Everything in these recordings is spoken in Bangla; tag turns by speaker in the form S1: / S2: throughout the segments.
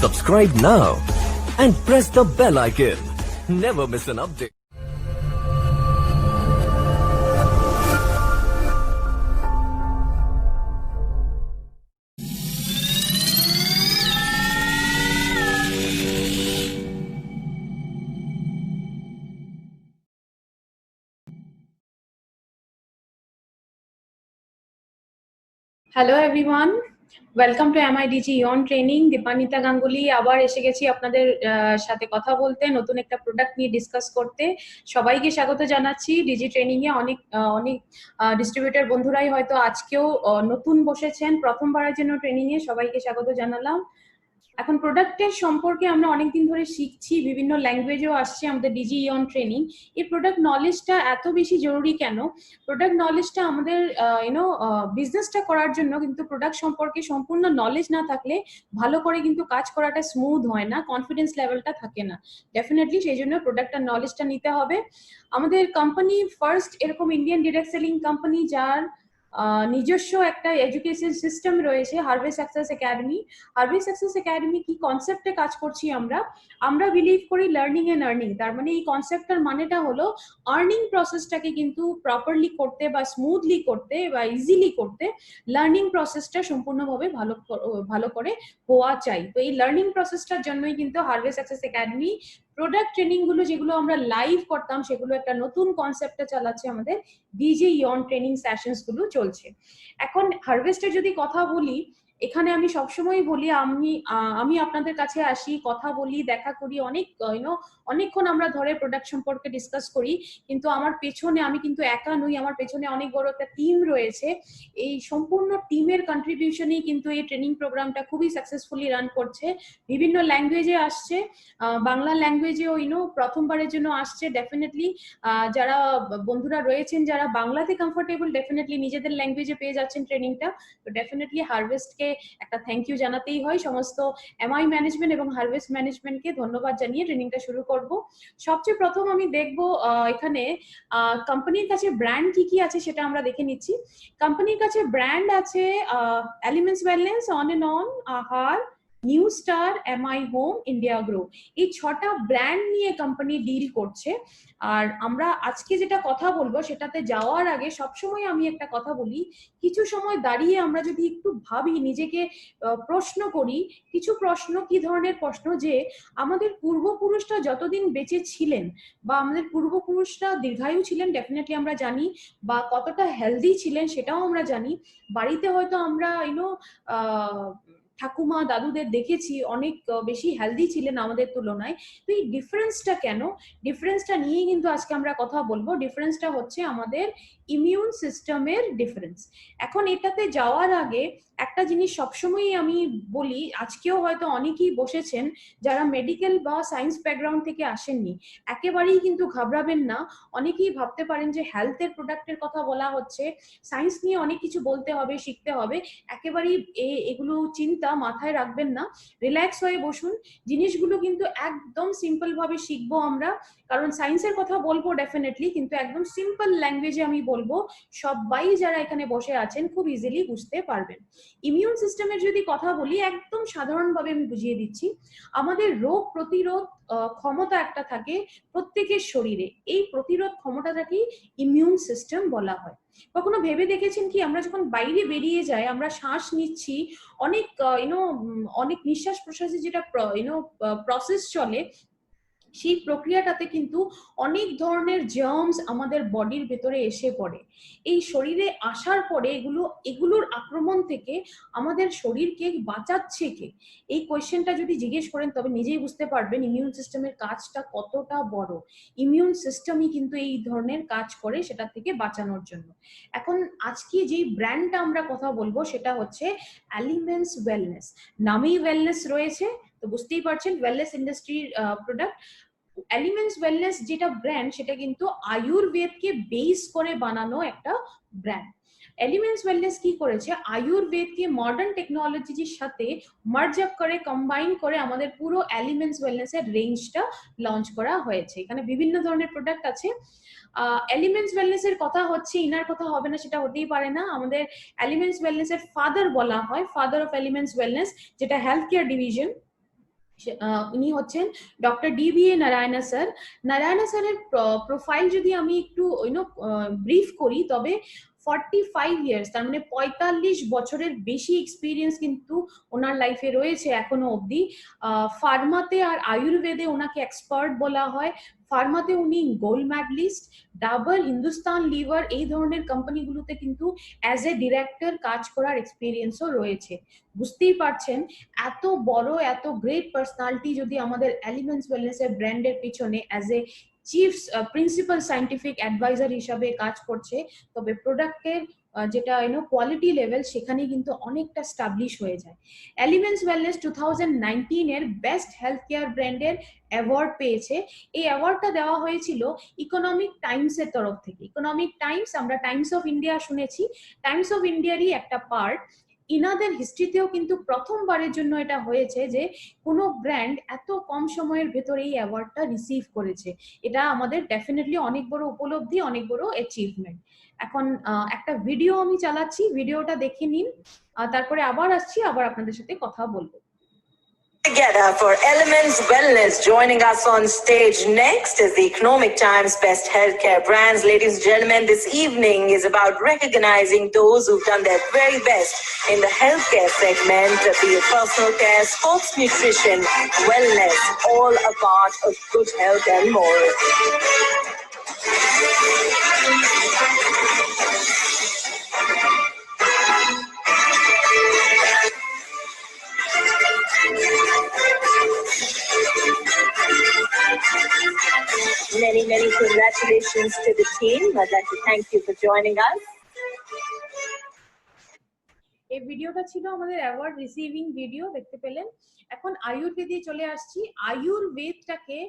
S1: Subscribe now and press the bell icon. Never miss an update.
S2: Hello everyone, welcome to MIDG on training. Dipanita Ganguly আবার এসে গেছি আপনাদের সাথে কথা বলতে, নতুন একটা প্রোডাক্ট নিয়ে ডিসকাস করতে। সবাইকে স্বাগত জানাচ্ছি ডিজি ট্রেনিং এ। অনেক ডিস্ট্রিবিউটর বন্ধুরাই হয়তো আজকেও নতুন বসেছেন প্রথমবারের জন্য ট্রেনিং এ, সবাইকে স্বাগত জানালাম। এখন প্রোডাক্টের সম্পর্কে আমরা অনেকদিন ধরে শিখছি, বিভিন্ন ল্যাঙ্গুয়েজেও আসছে আমাদের ডিজি অন ট্রেনিং। এই প্রোডাক্ট নলেজটা এত বেশি জরুরি কেন? প্রোডাক্ট নলেজটা আমাদের বিজনেসটা করার জন্য, কিন্তু প্রোডাক্ট সম্পর্কে সম্পূর্ণ নলেজ না থাকলে ভালো করে কিন্তু কাজ করাটা স্মুথ হয় না, কনফিডেন্স লেভেলটা থাকে না। ডেফিনেটলি সেই জন্য প্রোডাক্টের নলেজটা নিতে হবে। আমাদের কোম্পানি ফার্স্ট এরকম ইন্ডিয়ান ডিরেক্ট সেলিং কোম্পানি যার নিজস্ব একটা এডুকেশন সিস্টেম রয়েছে, harvest success academy. Harvest success academy কি কনসেপ্টে কাজ করছি আমরা বিলিভ করি লার্নিং এন্ড আর্নিং। তার মানে এই কনসেপ্টটার মানেটা হলো আর্নিং প্রসেসটাকে কিন্তু প্রপারলি করতে বা স্মুথলি করতে বা ইজিলি করতে লার্নিং প্রসেসটা সম্পূর্ণভাবে ভালো করে হওয়া চাই। তো এই লার্নিং প্রসেসটার জন্যই কিন্তু harvest success academy product training গুলো যেগুলো আমরা লাইভ করতাম সেগুলো একটা নতুন কনসেপ্টে চালাচ্ছে, আমাদের ডিজি অন ট্রেনিং সেশনস গুলো চলছে। এখন হারভেস্টের যদি কথা বলি, এখানে আমি সবসময় বলি আমি আপনাদের কাছে আসি, কথা বলি, দেখা করি, অনেকক্ষণ আমরা ধরে প্রোডাক্ট সম্পর্কে ডিসকাস করি, কিন্তু আমার পেছনে আমি কিন্তু একা নই, আমার পেছনে অনেক বড় একটা টিম রয়েছে। এই সম্পূর্ণ টিমের কন্ট্রিবিউশনেই কিন্তু এই ট্রেনিং প্রোগ্রামটা খুবই সাকসেসফুলি রান করছে। বিভিন্ন ল্যাঙ্গুয়েজে আসছে, বাংলা ল্যাঙ্গুয়েজেও প্রথমবারের জন্য আসছে। ডেফিনেটলি যারা বন্ধুরা রয়েছেন যারা বাংলাতে কমফোর্টেবল, ডেফিনেটলি নিজেদের ল্যাঙ্গুয়েজে পেয়ে যাচ্ছেন ট্রেনিংটা। তো ডেফিনেটলি হারভেস্টকে একটা থ্যাংক ইউ জানাতেই হয়। সমস্ত MI ম্যানেজমেন্ট এবং হারভেস্ট ম্যানেজমেন্টকে ধন্যবাদ জানিয়ে ট্রেনিংটা শুরু করব। সবচেয়ে প্রথম আমি দেখব এখানে কোম্পানির কাছে ব্র্যান্ড কি কি আছে সেটা আমরা দেখে নিচ্ছি। কোম্পানির কাছে ব্র্যান্ড আছে Elements Wellness, On and On, Aahar, New Star, MI Home, India Grow. এই 6টা ব্র্যান্ড নিয়ে কোম্পানি ডিল করছে। আর আমরা আজকে যেটা কথা বলবো সেটাতে যাওয়ার আগে সবসময় আমি একটা কথা বলি, কিছু সময় দাঁড়িয়ে আমরা যদি একটু ভাবি, নিজেকে প্রশ্ন করি, কিছু প্রশ্ন, কি ধরনের প্রশ্ন, যে আমাদের পূর্বপুরুষরা যতদিন বেঁচে ছিলেন বা আমাদের পূর্বপুরুষরা দীর্ঘায়ু ছিলেন ডেফিনেটলি আমরা জানি, বা কতটা হেলদি ছিলেন সেটাও আমরা জানি। বাড়িতে হয়তো আমরা ঠাকুমা দাদুদের দেখেছি অনেক বেশি হেলদি ছিলেন আমাদের তুলনায়। তো এই ডিফারেন্সটা কেন? ডিফারেন্সটা নিয়েই কিন্তু আজকে আমরা কথা বলবো। ডিফারেন্সটা হচ্ছে আমাদের ইমিউন সিস্টেমের ডিফারেন্স। এখন এটাতে যাওয়ার আগে একটা জিনিস সবসময়ই আমি বলি, আজকেও হয়তো অনেকেই বসেছেন যারা মেডিকেল বা সায়েন্স ব্যাকগ্রাউন্ড থেকে আসেননি, একেবারেই কিন্তু ঘাবড়াবেন না। অনেকেই ভাবতে পারেন যে হেলথের প্রোডাক্টের কথা বলা হচ্ছে, সায়েন্স নিয়ে অনেক কিছু বলতে হবে, শিখতে হবে, একেবারেই এগুলো চিন্তা মাথায় রাখবেন না। রিল্যাক্স হয়ে বসুন, জিনিসগুলো কিন্তু একদম সিম্পল ভাবে শিখবো আমরা। কারণ সায়েন্সের কথা বলবো ডেফিনেটলি, কিন্তু একদম সিম্পল ল্যাঙ্গুয়েজে আমি বলবো, সবাই যারা এখানে বসে আছেন খুব ইজিলি বুঝতে পারবেন। ইমিউন সিস্টেমের যদি কথা বলি, একদম সাধারণভাবে আমি বুঝিয়ে দিচ্ছি। আমাদের রোগ প্রতিরোধ ক্ষমতা একটা থাকে প্রত্যেকের শরীরে, এই প্রতিরোধ ক্ষমতাটাকেই ইমিউন সিস্টেম বলা হয়। কখনো ভেবে দেখেছেন কি, আমরা যখন বাইরে বেরিয়ে যাই, আমরা শ্বাস নিচ্ছি, অনেক অনেক নিঃশ্বাস প্রশ্বাসে যেটা প্রসেস চলে, সেই প্রক্রিয়াটাতে কিন্তু অনেক ধরনের জার্মস আমাদের বডির ভেতরে এসে পড়ে। এই শরীরে আসার পরে এগুলোর আক্রমণ থেকে আমাদের শরীরকে বাঁচাচ্ছে কে? এই কোয়েশ্চেনটা যদি জিজ্ঞেস করেন তবে নিজেই বুঝতে পারবেন ইমিউন সিস্টেমের কাজটা কতটা বড়। ইমিউন সিস্টেমই কিন্তু এই ধরনের কাজ করে সেটা থেকে বাঁচানোর জন্য। এখন আজকে যেই ব্র্যান্ডটা আমরা কথা বলবো সেটা হচ্ছে এলিমেন্টস ওয়েলনেস। নামেই ওয়েলনেস রয়েছে, তো বুঝতেই পারছেন ওয়েলনেস ইন্ডাস্ট্রির প্রোডাক্ট। এলিমেন্টস ওয়েলনেস যেটা ব্র্যান্ড, সেটা কিন্তু আয়ুর্বেদকে বেস করে বানানো একটা ব্র্যান্ড। এলিমেন্টস ওয়েলনেস কি করেছে, আয়ুর্বেদকে মডার্ন টেকনোলজির সাথে মার্জ আপ করে, কম্বাইন করে আমাদের পুরো এলিমেন্টস ওয়েলনেস এর রেঞ্জটা লঞ্চ করা হয়েছে। এখানে বিভিন্ন ধরনের প্রোডাক্ট আছে। এলিমেন্টস ওয়েলনেস এর কথা হচ্ছে, ইনার কথা হবে না সেটা হতেই পারে না। আমাদের এলিমেন্টস ওয়েলনেস এর ফাদার বলা হয়, ফাদার অফ এলিমেন্টস ওয়েলনেস, যেটা হেলথ কেয়ার ডিভিশন। উনি হচ্ছেন doctor DBA Narayana sir. Narayana স্যারের প্রোফাইল যদি আমি একটু ব্রিফ করি, তবে 45 ইয়ার্স, তার মানে 45 বছরের বেশি এক্সপিরিয়েন্স কিন্তু ওনার লাইফে রয়েছে এখনো অবধি। ফার্মাতে আর আয়ুর্বেদে ওনাকে এক্সপার্ট বলা হয়। ফার্মাতে উনি gold medallist, Dabur, Hindustan liver এই ধরনের কোম্পানিগুলোতে কিন্তু অ্যাজ এ ডিরেক্টর কাজ করার এক্সপিরিয়েন্সও রয়েছে। বুঝতেই পারছেন এত বড় এত গ্রেট পার্সোনালিটি যদি আমাদের এলিমেন্টস ওয়েলনেসের ব্র্যান্ডের পিছনে as a chief principal scientific advisor হিসাবে কাজ করছে, তবে প্রোডাক্টের যেটা কোয়ালিটি লেভেল সেখানে কিন্তু অনেকটা স্টাবলিশ হয়ে যায়। এলিমেন্টস ওয়েলনেস 2019 এর বেস্ট হেলথ কেয়ার ব্র্যান্ডের অ্যাওয়ার্ড পেয়েছে। এই অ্যাওয়ার্ডটা দেওয়া হয়েছিল ইকোনমিক টাইমস এর তরফ থেকে। ইকোনমিক টাইমস, আমরা টাইমস অফ ইন্ডিয়া শুনেছি, টাইমস অফ ইন্ডিয়ারই একটা পার্ট। ইনাদের হিস্ট্রিতেও কিন্তু প্রথমবারের জন্য এটা হয়েছে যে কোনো ব্র্যান্ড এত কম সময়ের ভেতরে এই অ্যাওয়ার্ডটা রিসিভ করেছে। এটা আমাদের ডেফিনেটলি অনেক বড় উপলব্ধি, অনেক বড় অ্যাচিভমেন্ট। এখন একটা ভিডিও আমি চালাচ্ছি, ভিডিওটা দেখে নিন, তারপরে আবার আসছি, আবার আপনাদের সাথে কথা বলবো।
S3: Together for Elements Wellness. Joining us on stage next is the Economic Times Best Healthcare Brands. Ladies and gentlemen, this evening is about recognizing those who've done their very best in the healthcare segment, be it personal care, sports nutrition, wellness, all a part of good health and more. Many congratulations to the team. I'd like to thank you for joining us.
S2: এই ভিডিওটা ছিল আমাদের অ্যাওয়ার্ড রিসিভিং ভিডিও, দেখতে পেলেন। এখন আয়ুর্বেদে চলে আসছি। আয়ুর্বেদটাকে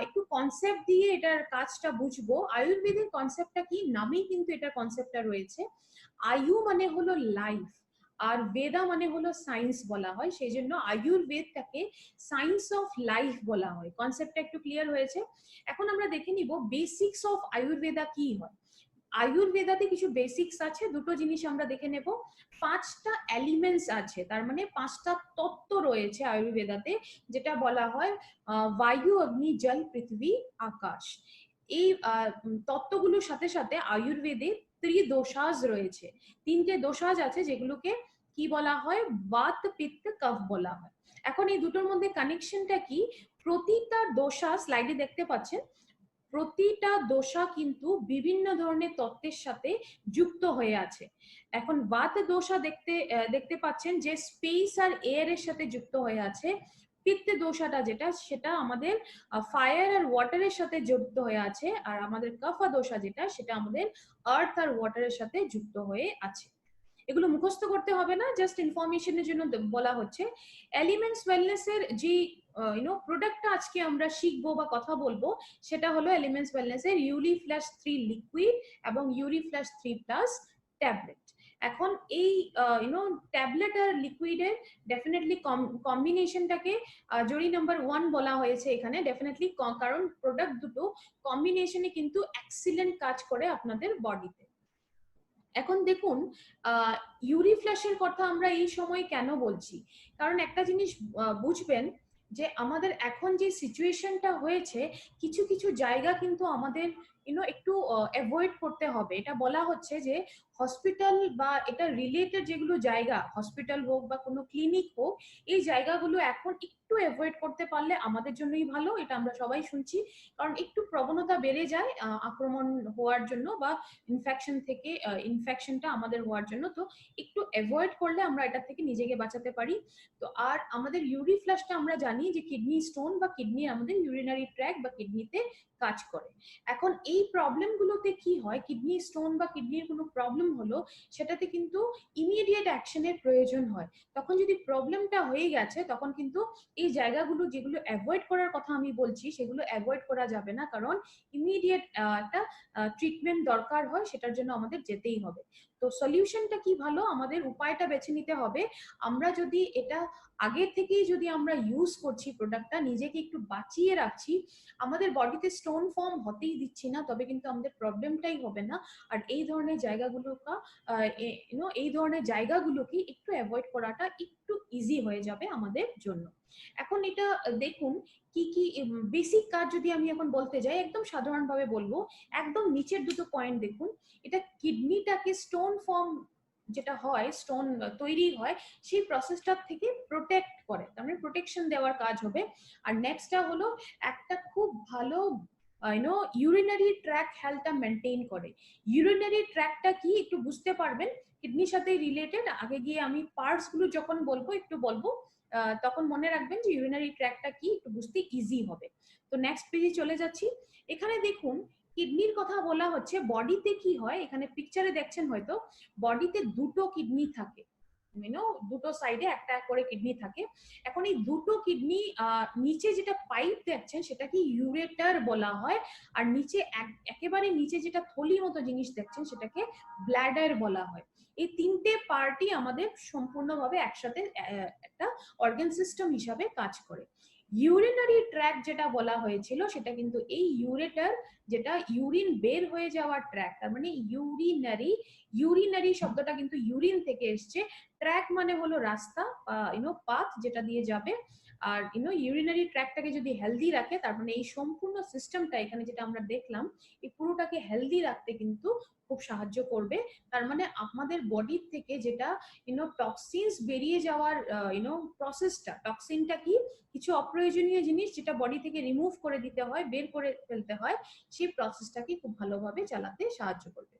S2: একটু কনসেপ্ট দিয়ে এটার কাজটা বুঝবো। আয়ুর্বেদের কনসেপ্টটা কি, নামেই কিন্তু এটার কনসেপ্টটা রয়েছে। আয়ু মানে হলো লাইফ, আর বেদা মানে হলো সায়েন্স বলা হয়, সেই জন্য আয়ুর্বেদটাকে সায়েন্স অফ লাইফ বলা হয়। কনসেপ্টটা একটু ক্লিয়ার হয়েছে। এখন আমরা দেখে নিব বেসিক্স অফ আয়ুর্বেদা কি হয়। আয়ুর্বেদাতে কিছু বেসিক্স আছে, দুটো জিনিস আমরা দেখে নেব। 5টা এলিমেন্টস আছে, তার মানে 5টা তত্ত্ব রয়েছে আয়ুর্বেদাতে, যেটা বলা হয় বায়ু, অগ্নি, জল, পৃথিবী, আকাশ। এই তত্ত্বগুলোর সাথে সাথে আয়ুর্বেদে ত্রিদোষাজ রয়েছে। 3টে দোষাজ আছে, যেগুলোকে কি বলা হয়, বাত, পিত্ত, কফ বলা হয়। এখন এই দুটোর মধ্যে কানেকশনটা কি, প্রতিটা দোষা স্লাইডে দেখতে পাচ্ছেন, প্রতিটা দোষা কিন্তু বিভিন্ন ধরনের তত্ত্বের সাথে যুক্ত হয়ে আছে। এখন বাত দোষা দেখতে পাচ্ছেন যে স্পেস আর এয়ার এর সাথে যুক্ত হয়ে আছে। পিত্ত দোষাটা যেটা, সেটা আমাদের ফায়ার আর ওয়াটারের সাথে যুক্ত হয়ে আছে। আর আমাদের কফা দোষা যেটা, সেটা আমাদের আর্থ আর ওয়াটারের সাথে যুক্ত হয়ে আছে। এগুলো মুখস্থ করতে হবে না, জাস্ট ইনফরমেশনের জন্য বলা হচ্ছে। এলিমেন্টস ওয়েলনেস এর যে প্রোডাক্টটা আজকে আমরা শিখবো বা কথা বলবো, সেটা হলো এলিমেন্টস ওয়েলনেস এর ইউরি ফ্ল্যাশ 3 লিকুইড এবং ইউরি ফ্ল্যাশ 3 প্লাস ট্যাবলেট। এখন এই ট্যাবলেট আর লিকুইডের ডেফিনেটলি কম্বিনেশনটাকে জড়ি নাম্বার 1 বলা হয়েছে এখানে, ডেফিনেটলি, কারণ প্রোডাক্ট দুটো কম্বিনেশনে কিন্তু এক্সিলেন্ট কাজ করে আপনাদের বডিতে। এখন দেখুন, ইউরি ফ্ল্যাশের কথা আমরা এই সময় কেন বলছি, কারণ একটা জিনিস বুঝবেন যে আমাদের এখন যে সিচুয়েশনটা হয়েছে, কিছু কিছু জায়গা কিন্তু আমাদের একটু অ্যাভয়েড করতে হবে। এটা বলা হচ্ছে যে হসপিটাল বা এটা রিলেটেড যেগুলো জায়গা, হসপিটাল হোক বা কোনো ক্লিনিক হোক, এই জায়গাগুলো এখন একটু অ্যাভয়েড করতে পারলে আমাদের জন্যই ভালো। এটা আমরা সবাই শুনছি, কারণ একটু প্রবণতা বেড়ে যায় আক্রমণ হওয়ার জন্য বা ইনফেকশনটা আমাদের হওয়ার জন্য। তো একটু অ্যাভয়েড করলে আমরা এটা থেকে নিজেকে বাঁচাতে পারি। তো আর আমাদের ইউরি ফ্ল্যাশটা আমরা জানি যে কিডনি স্টোন বা কিডনি আমাদের ইউরিনারি ট্র্যাক বা কিডনিতে কাজ করে। এখন এই প্রবলেমগুলোতে কি হয়, কিডনি স্টোন বা কিডনির কোনো প্রবলেম হলো, সেটাতে কিন্তু ইমিডিয়েট অ্যাকশনের প্রয়োজন হয়। তখন যদি প্রবলেমটা হয়ে গেছে, তখন কিন্তু এই জায়গাগুলো যেগুলো অ্যাভয়েড করার কথা আমি বলছি, সেগুলো অ্যাভয়েড করা যাবে না, কারণ ইমিডিয়েট একটা ট্রিটমেন্ট দরকার হয়, সেটার জন্য আমাদের যেতেই হবে। তো সলিউশনটা কি, ভালো আমাদের উপায়টা বেছে নিতে হবে। আমরা যদি এটা আগে থেকেই যদি আমরা ইউজ করছি প্রোডাক্টটা, নিজেকে একটু বাঁচিয়ে রাখছি, আমাদের বডিতে স্টোন ফর্ম হতেই দিচ্ছি না, তবে কিন্তু আমাদের প্রবলেমটাই হবে না। আর এই ধরনের জায়গাগুলোকে একটু অ্যাভয়েড করাটা একটু ইজি হয়ে যাবে আমাদের জন্য। এখন এটা দেখুন কি কি বেসিক কাজ যদি আমি এখন বলতে যাই, একদম সাধারণভাবে বলবো, একদম নিচের দুটো পয়েন্ট দেখুন। এটা কিডনিটাকে স্টোন ফর্ম যেটা হয়, স্টোন তৈরি হয়, সেই প্রসেসটা থেকে প্রোটেক্ট করে, তার মানে প্রোটেকশন দেওয়ার কাজ হবে। আর নেক্সটটা হলো একটা খুব ভালো ইউরিনারি ট্র্যাক হেলথটা মেনটেন করে। ইউরিনারি ট্র্যাকটা কি একটু বুঝতে পারবেন, কিডনির সাথে রিলেটেড। আগে গিয়ে আমি পার্টস গুলো যখন বলবো একটু বলবো, তখন মনে রাখবেন যে ইউরিনারি ট্র্যাকটা কি, একটু বুঝতে ইজি হবে। তো নেক্সট পেজে চলে যাচ্ছি। এখানে দেখুন কিডনির কথা বলা হচ্ছে। বডিতে কি হয়, এখানে পিকচারে দেখছেন হয়তো, বডিতে দুটো কিডনি থাকে, দুটো সাইডে একটা করে কিডনি থাকে। এখন এই দুটো কিডনি নিচে যেটা পাইপ দেখছেন সেটাকে ইউরেটার বলা হয়, আর নিচে একেবারে নিচে যেটা থলি মতো জিনিস দেখছেন সেটাকে ব্ল্যাডার বলা হয়। এই তিনটে পার্টই আমাদের সম্পূর্ণভাবে একসাথে একটা অর্গান সিস্টেম হিসাবে কাজ করে। ইউরিনারি ট্র্যাক যেটা বলা হয়েছিল সেটা কিন্তু এই ইউরেটার, যেটা ইউরিন বের হয়ে যাওয়ার ট্র্যাক, তার মানে ইউরিনারি, ইউরিনারি শব্দটা কিন্তু ইউরিন থেকে এসছে। ট্র্যাক মানে হলো রাস্তা, পাথ যেটা দিয়ে যাবে। আর ইউরিনারি ট্র্যাকটাকে যদি হেলদি রাখে, তার মানে এই সম্পূর্ণ সিস্টেমটা এখানে যেটা আমরা দেখলাম, এই পুরোটাকে হেলদি রাখতে কিন্তু খুব সাহায্য করবে। তার মানে আমাদের বডির থেকে যেটা টক্সিনস বেরিয়ে যাওয়ার প্রসেসটা, টক্সিনটা কি, কিছু অপ্রয়োজনীয় জিনিস যেটা বডি থেকে রিমুভ করে দিতে হয়, বের করে ফেলতে হয়, সেই প্রসেসটাকে খুব ভালোভাবে চালাতে সাহায্য করবে।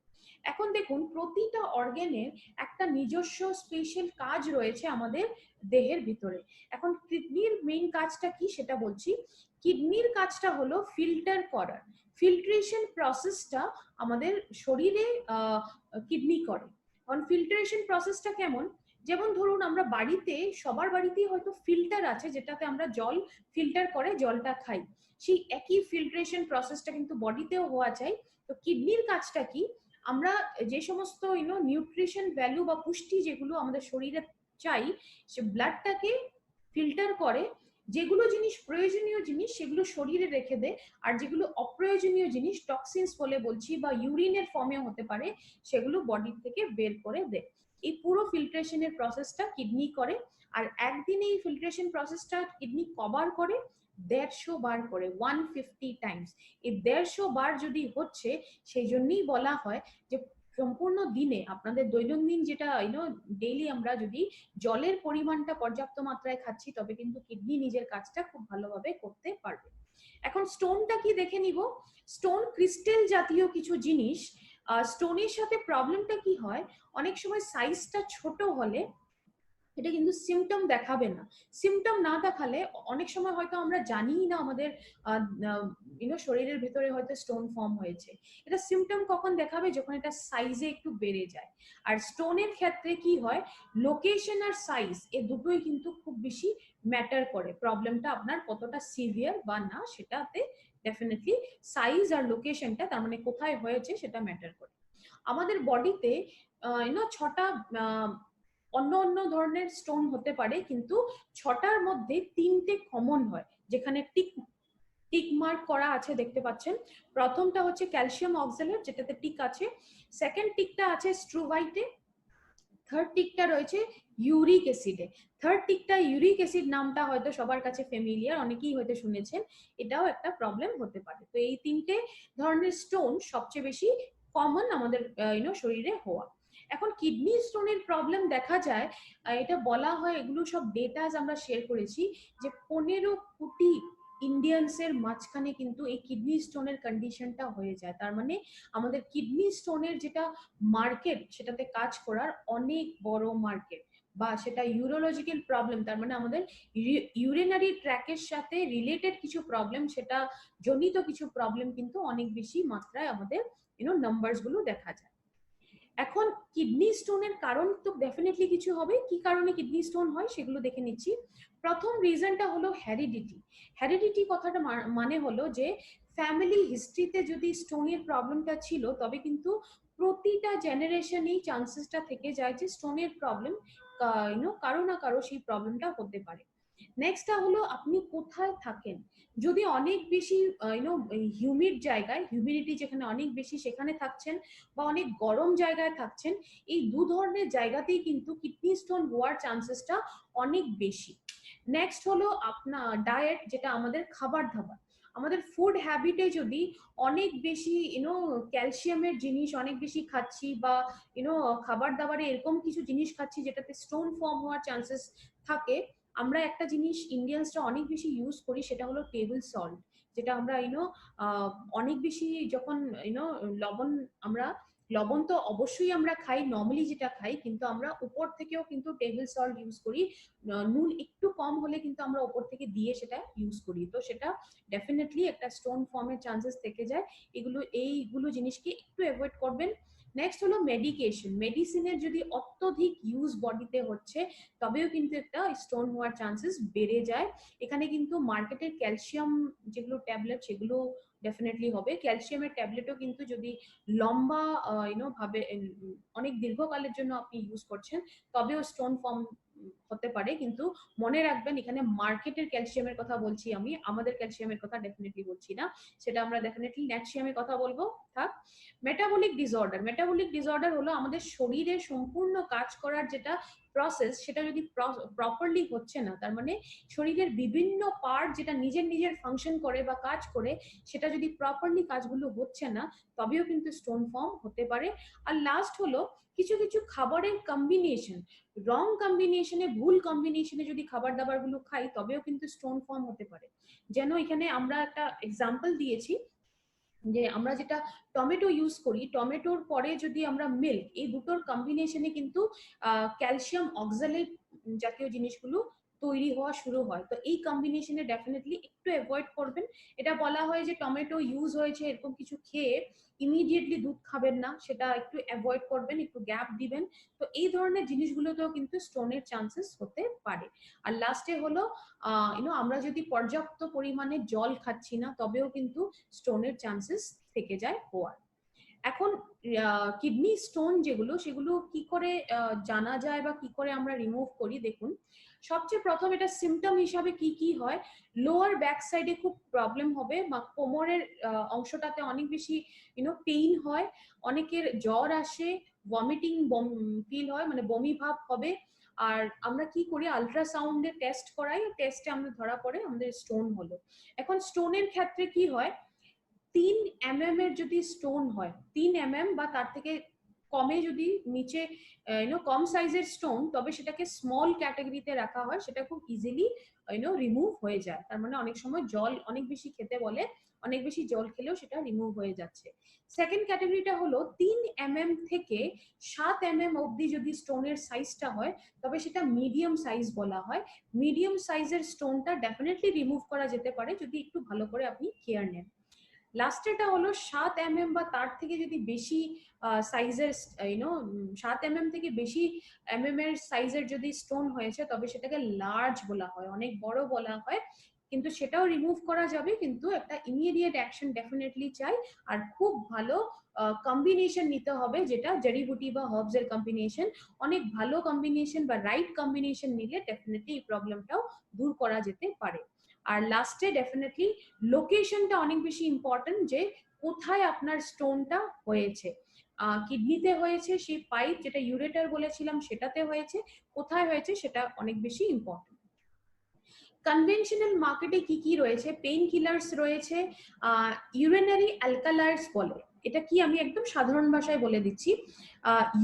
S2: এখন দেখুন প্রতিটা অর্গানের একটা নিজস্ব স্পেশাল কাজ রয়েছে আমাদের দেহের ভিতরে। এখন কিডনির মেইন কাজটা কি সেটা বলছি। কিডনির কাজটা হলো ফিল্টার করার, ফিল্ট্রেশন প্রসেসটা আমাদের শরীরে কিডনি করে। কারণ ফিল্ট্রেশন প্রসেসটা কেমন, যেমন ধরুন আমরা বাড়িতে, সবার বাড়িতেই হয়তো ফিল্টার আছে যেটাতে আমরা জল ফিল্টার করে জলটা খাই। সেই একই ফিল্ট্রেশন প্রসেসটা কিন্তু বডিতেও হওয়া চাই। তো কিডনির কাজটা কি, আমরা যে সমস্ত নিউট্রিশন ভ্যালু বা পুষ্টি যেগুলো আমাদের শরীরে চাই, সে ব্লাডটাকে ফিল্টার করে, যেগুলো জিনিস প্রয়োজনীয় জিনিস সেগুলো শরীরে রেখে দেয়, আর যেগুলো অপ্রয়োজনীয় জিনিস, টক্সিনস বলে বলছি বা ইউরিনের ফর্মে হতে পারে, সেগুলো বডি থেকে বের করে দেয়। এই পুরো ফিল্ট্রেশনের প্রসেসটা কিডনি করে। আর একদিনে এই ফিল্ট্রেশন প্রসেসটা কিডনি কবার করে, 150 বার করে, 150 টাইমস। এই 150 বার যদি হচ্ছে, সেই জন্যই বলা হয় যে সম্পূর্ণ দিনে আপনাদের দৈনন্দিন যেটা ডেইলি আমরা যদি জলের পরিমাণটা পর্যাপ্ত মাত্রায় খাচ্ছি, তবে কিন্তু কিডনি নিজের কাজটা খুব ভালোভাবে করতে পারবে। এখন স্টোনটা কি দেখে নিব। স্টোন ক্রিস্টাল জাতীয় কিছু জিনিস। স্টোনের সাথে প্রবলেমটা কি হয়, অনেক সময় সাইজটা ছোট হলে এটা কিন্তু সিমটম দেখাবে না। সিমটম না দেখালে অনেক সময় হয়তো আমরা জানিই না আমাদের শরীরের ভেতরে হয়তো স্টোন ফর্ম হয়েছে। এটা সিমটম কখন দেখাবে, যখন এটা সাইজে একটু বেড়ে যায়। আর স্টোনের ক্ষেত্রে কি হয়, লোকেশন আর সাইজ এ দুটোই কিন্তু খুব বেশি ম্যাটার করে প্রবলেমটা আপনার কতটা সিভিয়ার বা না, সেটাতে ডেফিনেটলি সাইজ আর লোকেশনটা, তার মানে কোথায় হয়েছে, সেটা ম্যাটার করে। আমাদের বডিতে 6টা অন্য অন্য ধরনের স্টোন হতে পারে, কিন্তু 6টার মধ্যে 3টে কমন হয়, যেখানে টিক মার্ক করা আছে দেখতে পাচ্ছেন। প্রথমটা হচ্ছে ক্যালসিয়াম অক্সালেট, যেটাতে টিক আছে। সেকেন্ড টিকটা আছে স্ট্রুভাইটে। থার্ড টিকটা রয়েছে ইউরিক অ্যাসিডে। থার্ড টিকটা ইউরিক অ্যাসিড নামটা হয়তো সবার কাছে ফ্যামিলিয়ার, অনেকেই হয়তো শুনেছেন, এটাও একটা প্রবলেম হতে পারে। তো এই 3টে ধরনের স্টোন সবচেয়ে বেশি কমন আমাদের শরীরে হওয়া। এখন কিডনি স্টোনের প্রবলেম দেখা যায়, এটা বলা হয়, এগুলো সব ডেটাস আমরা শেয়ার করেছি, যে 15 কোটি ইন্ডিয়ানসের মাঝখানে কিন্তু এই কিডনি স্টোনের কন্ডিশনটা হয়ে যায়। তার মানে আমাদের কিডনি স্টোনের যেটা মার্কেট, সেটাতে কাজ করার অনেক বড় মার্কেট। বা সেটা ইউরোলজিক্যাল প্রবলেম, তার মানে আমাদের ইউরিনারি ট্র্যাকের সাথে রিলেটেড কিছু প্রবলেম, সেটা জনিত কিছু প্রবলেম কিন্তু অনেক বেশি মাত্রায় আমাদের নাম্বারস গুলো দেখা যায়। এখন কিডনি স্টোনের কারণ তো ডেফিনেটলি কিছু হবে, কি কারণে কিডনি স্টোন হয় সেগুলো দেখে নিচ্ছি। প্রথম রিজনটা হলো হেরিডিটি। হেরিডিটি কথাটা মানে হলো যে ফ্যামিলি হিস্ট্রিতে যদি স্টোনের প্রবলেমটা ছিল, তবে কিন্তু প্রতিটা জেনারেশনেই চান্সেসটা থেকে যায় যে স্টোনের প্রবলেম কারো না কারো সেই প্রবলেমটা হতে পারে। নেক্সটটা হলো আপনি কোথায় থাকেন। যদি অনেক বেশি হিউমিড জায়গায়, হিউমিডিটি যেখানে অনেক বেশি সেখানে থাকছেন, বা অনেক গরম জায়গায় থাকছেন, এই দু ধরনের জায়গাতেই কিন্তু কিডনি স্টোন হওয়ার চান্সেসটা অনেক বেশি। নেক্সট হলো আপনার ডায়েট, যেটা আমাদের খাবার দাবার, আমাদের ফুড হ্যাবিটে যদি অনেক বেশি ক্যালসিয়ামের জিনিস অনেক বেশি খাচ্ছি, বা খাবার দাবারে এরকম কিছু জিনিস খাচ্ছি যেটাতে স্টোন ফর্ম হওয়ার চান্সেস থাকে। আমরা একটা জিনিস ইন্ডিয়ানসরা অনেক বেশি ইউজ করি, সেটা হলো টেবিল সল্ট, যেটা আমরা অনেক বেশি যখন লবণ, আমরা লবণ তো অবশ্যই আমরা খাই নর্মালি যেটা খাই, কিন্তু আমরা উপর থেকেও কিন্তু টেবিল সল্ট ইউজ করি। নুন একটু কম হলে কিন্তু আমরা উপর থেকে দিয়ে সেটা ইউজ করি, তো সেটা ডেফিনেটলি একটা স্টোন ফর্মের চান্সেস থেকে যায়। এইগুলো জিনিসকে একটু অ্যাভয়েড করবেন। নেক্সট হলো মেডিকেশন, মেডিসিনের যদি অত্যধিক ইউজ বডিতে হচ্ছে, তবেও কিন্তু একটা স্টোন হওয়ার চান্সেস বেড়ে যায়। এখানে কিন্তু মার্কেটের ক্যালসিয়াম যেগুলো ট্যাবলেট, সেগুলো ডেফিনেটলি হবে। ক্যালসিয়ামের ট্যাবলেটও কিন্তু যদি লম্বা ভাবে অনেক দীর্ঘকালের জন্য আপনি ইউজ করছেন, তবেও স্টোন ফর্ম হতে পারে। কিন্তু মনে রাখবেন, এখানে মার্কেটের ক্যালসিয়ামের কথা বলছি আমি, আমাদের ক্যালসিয়ামের কথা ডেফিনেটলি বলছি না। সেটা আমরা ডেফিনেটলি ন্যাটসিয়ামের কথা বলবো। থাক। মেটাবলিক ডিসঅর্ডার, মেটাবলিক ডিসঅর্ডার হলো আমাদের শরীরে সম্পূর্ণ কাজ করার যেটা প্রসেস, সেটা যদি প্রপারলি হচ্ছে না, তার মানে শরীরের বিভিন্ন পার্ট যেটা নিজের নিজের ফাংশন করে বা কাজ করে, সেটা যদি প্রপারলি কাজগুলো হচ্ছে না, তবেও কিন্তু স্টোন ফর্ম হতে পারে। আর লাস্ট হলো কিছু কিছু খাবারের কম্বিনেশন, রং কম্বিনেশনে, ভুল কম্বিনেশনে যদি খাবার দাবার গুলো খাই, তবেও কিন্তু স্টোন ফর্ম হতে পারে। যেন এখানে আমরা একটা এক্সাম্পল দিয়েছি, যে আমরা যেটা টমেটো ইউজ করি, টমেটোর পরে যদি আমরা মিল্ক, এই দুটোর কম্বিনেশনে কিন্তু ক্যালসিয়াম অক্সালেট জাতীয় জিনিসগুলো তৈরি হওয়া শুরু হয়। তো এই কম্বিনেশনে ডেফিনেটলি একটু অ্যাভয়েড করবেন। এটা বলা হয় যে টমেটো ইউজ হয়েছে এরকম কিছু খেয়ে ইমিডিয়েটলি দুধ খাবেন না, সেটা একটু অ্যাভয়েড করবেন, একটু গ্যাপ দিবেন। তো এই ধরনের জিনিসগুলোতেও কিন্তু স্টোনের চান্সেস হতে পারে। আর লাস্টে হলো আমরা যদি পর্যাপ্ত পরিমাণে জল খাচ্ছি না, তবেও কিন্তু স্টোনের চান্সেস থেকে যায় হওয়ার। এখন কিডনি স্টোন যেগুলো, সেগুলো কি করে জানা যায় বা কি করে আমরা রিমুভ করি, দেখুন। সবচেয়ে প্রথম এটা সিমটম হিসাবে কি কি হয়, লোয়ার ব্যাক সাইডে খুব প্রবলেম হবে, বা কোমরের অংশটাতে অনেক বেশি পেইন হয়, অনেকের জ্বর আসে, ভমিটিং ফিল হয়, মানে বমি ভাব হবে। আর আমরা কি করি, আলট্রাসাউন্ডে টেস্ট করাই, টেস্টে আমরা ধরা পড়ে আমাদের স্টোন হলো। এখন স্টোনের ক্ষেত্রে কি হয়, 3 mm এর যদি স্টোন হয়, 3 mm বা তার থেকে কমে যদি নিচে কম সাইজের স্টোন, তবে সেটাকে স্মল ক্যাটাগরিতে রাখা হয়, সেটা খুব ইজিলি রিমুভ হয়ে যায়। তার মানে অনেক সময় জল অনেক বেশি খেতে বলে, অনেক বেশি জল খেলেও সেটা রিমুভ হয়ে যাচ্ছে। সেকেন্ড ক্যাটাগরিটা হলো 3 mm থেকে 7 mm অবধি যদি স্টোনের সাইজটা হয়, তবে সেটা মিডিয়াম সাইজ বলা হয়। মিডিয়াম সাইজের স্টোনটা ডেফিনেটলি রিমুভ করা যেতে পারে যদি একটু ভালো করে আপনি কেয়ার নেন। লাস্টেরটা হলো 7 mm বা তার থেকে যদি বেশি সাইজের 7 mm থেকে বেশি এর সাইজের যদি স্টোন হয়েছে, তবে সেটাকে লার্জ বলা হয়, অনেক বড় বলা হয়। কিন্তু সেটাও রিমুভ করা যাবে, কিন্তু একটা ইমিডিয়েট অ্যাকশন ডেফিনেটলি চাই। আর খুব ভালো কম্বিনেশন নিতে হবে, যেটা জড়িবুটি বা হার্বস এর কম্বিনেশন, অনেক ভালো কম্বিনেশন বা রাইট কম্বিনেশন নিলে ডেফিনেটলি এই প্রবলেমটাও দূর করা যেতে পারে। আর লাস্টে ডেফিনেটলি লোকেশনটা অনেক বেশি ইম্পর্টেন্ট, যে কোথায় আপনার স্টোনটা হয়েছে। কিডনিতে হয়েছে, সেই পাইপ যেটা ইউরেটার বলেছিলাম সেটাতে হয়েছে, কোথায় হয়েছে সেটা অনেক বেশি ইম্পর্টেন্ট। কনভেনশনাল মার্কেটে কি কি রয়েছে, পেইন কিলার্স রয়েছে, ইউরিনারি অ্যালকালাইডস বলে। এটা কি আমি একদম সাধারণ ভাষায় বলে দিচ্ছি।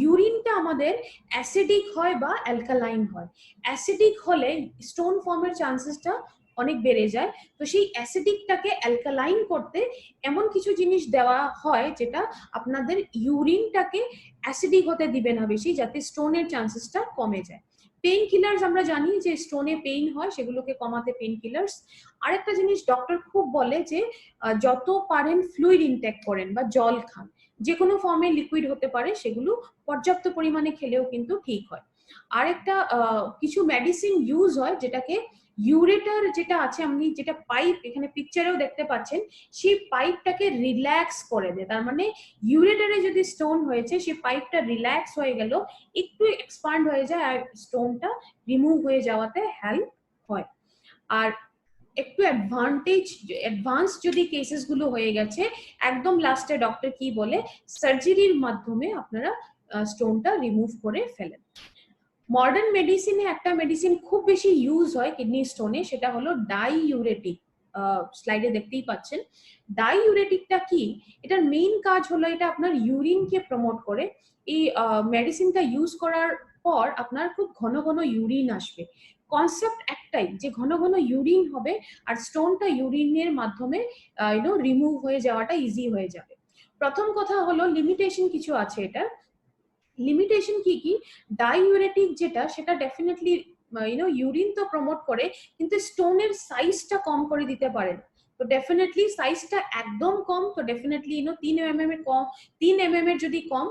S2: ইউরিনটা আমাদের অ্যাসিডিক হয় বা অ্যালকালাইন হয়। অ্যাসিডিক হলে স্টোন ফর্মের চান্সেসটা অনেক বেড়ে যায়। তো সেই অ্যাসিডিকটাকে অ্যালকালাইন করতে এমন কিছু জিনিস দেওয়া হয়, যেটা আপনাদের ইউরিনটাকে অ্যাসিডিক হতে দিবে না বেশি, যাতে স্টোনের চান্সেসটা কমে যায়। পেইন কিলার্স আমরা জানি যে স্টোনে পেইন হয়, সেগুলোকে কমাতে পেইন কিলার্স। আরেকটা জিনিস ডক্টর খুব বলে যে যত পারেন ফ্লুইড ইনটেক করেন বা জল খান, যে কোনো ফর্মে লিকুইড হতে পারে, সেগুলো পর্যাপ্ত পরিমাণে খেলেও কিন্তু ঠিক হয়। আরেকটা কিছু মেডিসিন ইউজ হয়, যেটাকে ইউরেটার যেটা আছে, আপনি যেটা পাইপ এখানে পিকচারেও দেখতে পাচ্ছেন, সেই পাইপটাকে রিল্যাক্স করে দেয়। তার মানে ইউরেটারে যদি স্টোন হয়েছে, সেই পাইপটা রিল্যাক্স হয়ে গেল, একটু এক্সপান্ড হয়ে যায়, আর স্টোনটা রিমুভ হয়ে যাওয়াতে হেল্প হয়। আর একটু অ্যাডভান্স যদি কেসেস গুলো হয়ে গেছে, একদম লাস্টে ডক্টর কি বলে, সার্জারির মাধ্যমে আপনারা স্টোনটা রিমুভ করে ফেলেন। মডার্ন মেডিসিনে একটা মেডিসিন খুব বেশি ইউজ হয় কিডনি স্টোনে, সেটা হলো ডাইইউরেটিক। স্লাইডে দেখতেই পাচ্ছেন। ডাইইউরেটিকটা কি? এটার মেইন কাজ হলো এটা আপনার ইউরিনকে প্রমোট করে। এই মেডিসিনটা ইউজ করার পর আপনার খুব ঘন ঘন ইউরিন আসবে। কনসেপ্ট একটাই, যে ঘন ঘন ইউরিন হবে আর স্টোনটা ইউরিনের মাধ্যমে রিমুভ হয়ে যাওয়াটা ইজি হয়ে যাবে। প্রথম কথা হলো লিমিটেশন কিছু আছে এটা। লিমিটেশন কি কি? ডাইইউরেটিক যেটা, সেটা ডেফিনেটলি ইউরিন তো প্রমোট করে, কিন্তু স্টোনের সাইজটা কম করে দিতে পারে না। তো ডেফিনেটলি সাইজটা একদম কম, তো ডেফিনেটলি 3 mm এর কম, 3 mm এর যদি কম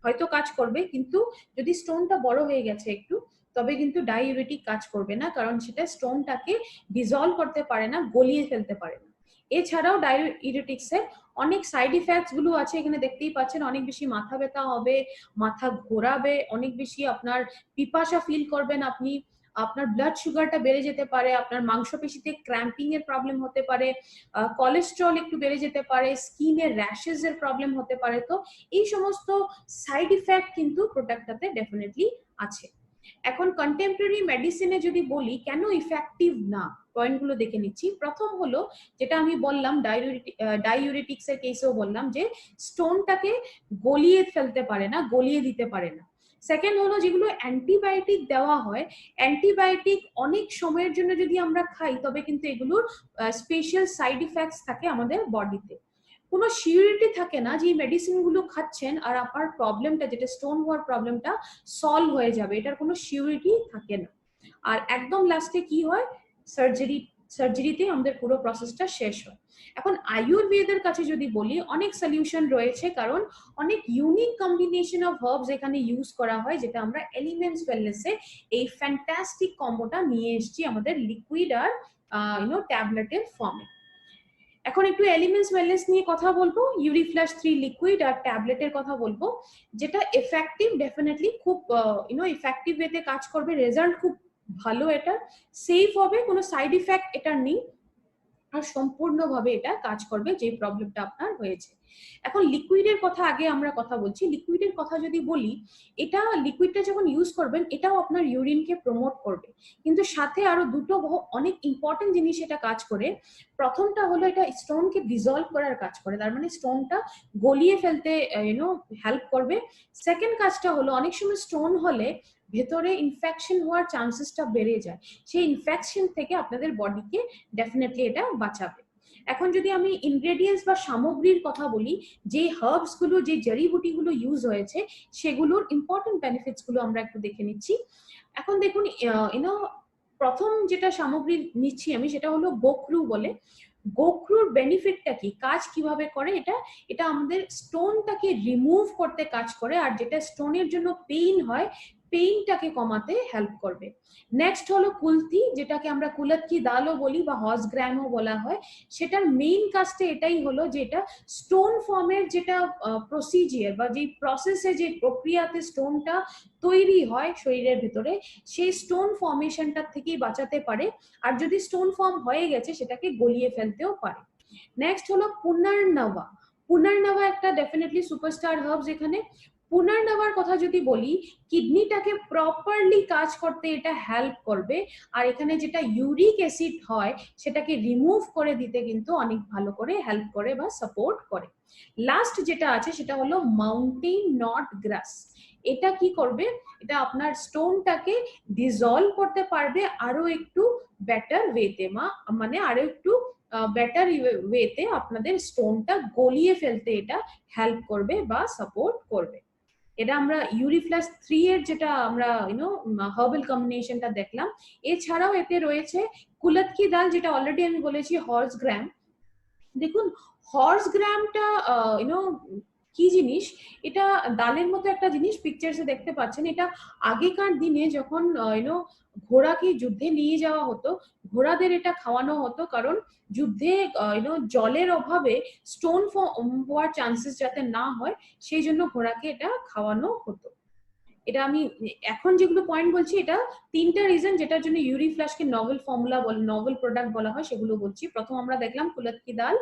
S2: হয়তো কাজ করবে, কিন্তু যদি স্টোনটা বড় হয়ে গেছে একটু, তবে কিন্তু ডাইইউরেটিক কাজ করবে না, কারণ সেটা স্টোনটাকে ডিজলভ করতে পারে না, গলিয়ে ফেলতে পারে না। এছাড়াও ডাইইউরেটিক্স এর অনেক সাইড ইফেক্টস গুলো আছে, এখানে দেখতেই পাচ্ছেন। অনেক বেশি মাথা ব্যথা হবে, মাথা ঘোরাবে, অনেক বেশি আপনার পিপাসা ফিল করবেন আপনি, আপনার ব্লাড সুগারটা বেড়ে যেতে পারে, আপনার মাংসপেশিতে ক্র্যাম্পিং এর প্রবলেম হতে পারে, কোলেস্ট্রল একটু বেড়ে যেতে পারে, স্কিনের র্যাশেস এর প্রবলেম হতে পারে। তো এই সমস্ত সাইড ইফেক্ট কিন্তু প্রোডাক্টটাতে ডেফিনেটলি আছে। এখন কন্টেম্পোরারি মেডিসিনে যদি বলি কেন ইফেক্টিভ না, পয়েন্টগুলো দেখে নিচ্ছি। প্রথম হলো যেটা আমি বললাম, ডাইইউরেটিক্স এর কেসেও বললাম যে স্টোনটাকে গলিয়ে ফেলতে পারে না, গলিয়ে দিতে পারে না। সেকেন্ড হলো যেগুলো অ্যান্টিবায়োটিক দেওয়া হয়, অ্যান্টিবায়োটিক অনেক সময়ের জন্য যদি আমরা খাই, তবে কিন্তু এগুলোর স্পেশাল সাইড ইফেক্টস থাকে আমাদের বডিতে। কোনো সিউরিটি থাকে না যে মেডিসিন গুলো খাচ্ছেন আর আপনার প্রবলেমটা, যেটা স্টোন হওয়ার প্রবলেমটা, সলভ হয়ে যাবে, এটার কোনো সিউরিটি থাকে না। আর একদম লাস্টে কি হয়, সার্জারিতে আমাদের পুরো প্রসেসটা শেষ হয়। এখন আয়ুর্বেদের কাছে যদি বলি, অনেক সলিউশন রয়েছে, কারণ অনেক ইউনিক কম্বিনেশন অফ হার্বস এখানে ইউজ করা হয়, যেটা আমরা এলিমেন্টস ওয়েলনেসে এই ফ্যান্টাস্টিক কম্বোটা নিয়ে এসেছি আমাদের লিকুইড আর ট্যাবলেটের ফর্মে। এখন একটু এলিমেন্টস ওয়েলনেস নিয়ে কথা বলবো, ইউরিফ্লাশ 3 লিকুইড আর ট্যাবলেটের কথা বলবো, যেটা এফেক্টিভ, ডেফিনেটলি খুব ইফেক্টিভ ওয়েতে কাজ করবে, রেজাল্ট খুব ভালো, এটা সেফ হবে, কোনো সাইড ইফেক্ট এটা নেই, আর সম্পূর্ণভাবে এটা কাজ করবে যে প্রবলেমটা আপনার হয়েছে। এখন লিকুইডের কথা আগে আমরা কথা বলছি। লিকুইডের কথা যদি বলি, এটা লিকুইডটা যখন ইউজ করবেন, এটাও আপনার ইউরিনকে প্রমোট করবে, কিন্তু সাথে আরো দুটো অনেক ইম্পর্টেন্ট জিনিস এটা কাজ করে। প্রথমটা হলো এটা স্টোনকে ডিজলভ করার কাজ করে, তার মানে স্টোনটা গলিয়ে ফেলতে হেল্প করবে। সেকেন্ড কাজটা হলো, অনেক সময় স্টোন হলে ভেতরে ইনফেকশন হওয়ার চান্সেসটা বেড়ে যায়, সেই ইনফেকশন থেকে আপনাদের বডিকে ডেফিনেটলি এটা বাঁচাবে। এখন যদি আমি ইনগ্রেডিয়েন্টস বা সামগ্রীর কথা বলি, যে হার্বস গুলো, যে জড়িবুটিগুলো ইউজ হয়েছে, সেগুলোর ইম্পর্টেন্ট বেনিফিটস গুলো আমরা একটু দেখে নিচ্ছি। এখন দেখুন, প্রথম যেটা সামগ্রী নিচ্ছি আমি, সেটা হলো গোখরু বলে। গোখরুর বেনিফিটটা কি, কাজ কিভাবে করে, এটা আমাদের স্টোনটাকে রিমুভ করতে কাজ করে, আর যেটা স্টোনের জন্য পেইন হয়, পেইনটাকে কমাতে হেল্প করবে। নেক্সট হলো কুলতি, যেটাকে আমরা কুলত কি দালও বলি বা হর্স গ্রামও বলা হয়। সেটার মেইন কাজটা এটাই হলো যে এটা স্টোন ফর্মের যেটা প্রসিজিয়ার বা যে প্রসেসে, যে প্রক্রিয়াতে স্টোনটা তৈরি হয় শরীরের ভেতরে, সেই স্টোন ফর্মেশনটা থেকেই বাঁচাতে পারে, আর যদি স্টোন ফর্ম হয়ে গেছে সেটাকে গলিয়ে ফেলতেও পারে। নেক্সট হলো পুনর্নবা। পুনর্নবা একটা ডেফিনেটলি সুপারস্টার হার্বস। এখানে পুনর্নবার কথা যদি বলি, কিডনিটাকে প্রপারলি কাজ করতে এটা হেল্প করবে, আর এখানে যেটা ইউরিক অ্যাসিড হয় সেটাকে রিমুভ করে দিতে কিন্তু অনেক ভালো করে হেল্প করে বা সাপোর্ট করে। লাস্ট যেটা আছে সেটা হলো মাউন্টেন নট গ্রাস। এটা কি করবে, এটা আপনার স্টোনটাকে ডিজলভ করতে পারবে আরো একটু বেটার ওয়েতে, মানে আরো একটু বেটার ওয়েতে আপনাদের স্টোনটা গলিয়ে ফেলতে এটা হেল্প করবে বা সাপোর্ট করবে। এটা আমরা ইউরিফ্লাশ 3 এর যেটা আমরা হার্বাল কম্বিনেশনটা দেখলাম। এছাড়াও এতে রয়েছে কুলত কি দাল, যেটা অলরেডি আমি বলেছি হর্স গ্রাম। দেখুন, হর্স গ্রামটা কি জিনিস, এটা ডালের মতো একটা জিনিস, পিকচারসে দেখতে পাচ্ছেন। এটা আগেকার দিনে যখন ঘোড়াকে যুদ্ধে নিয়ে যাওয়া হতো, ঘোড়াদের এটা খাওয়ানো হতো, কারণ যুদ্ধে জলের অভাবে স্টোন হওয়ার চান্সেস যাতে না হয়, সেই জন্য ঘোড়াকে এটা খাওয়ানো হতো। এটা আমি এখন যেগুলো পয়েন্ট বলছি এটা তিনটা রিজন যেটার জন্য ইউরি ফ্লাশকে নভেল ফর্মুলা বলে, নভেল প্রোডাক্ট বলা হয়, সেগুলো বলছি। প্রথম আমরা দেখলাম কুলত কি দাল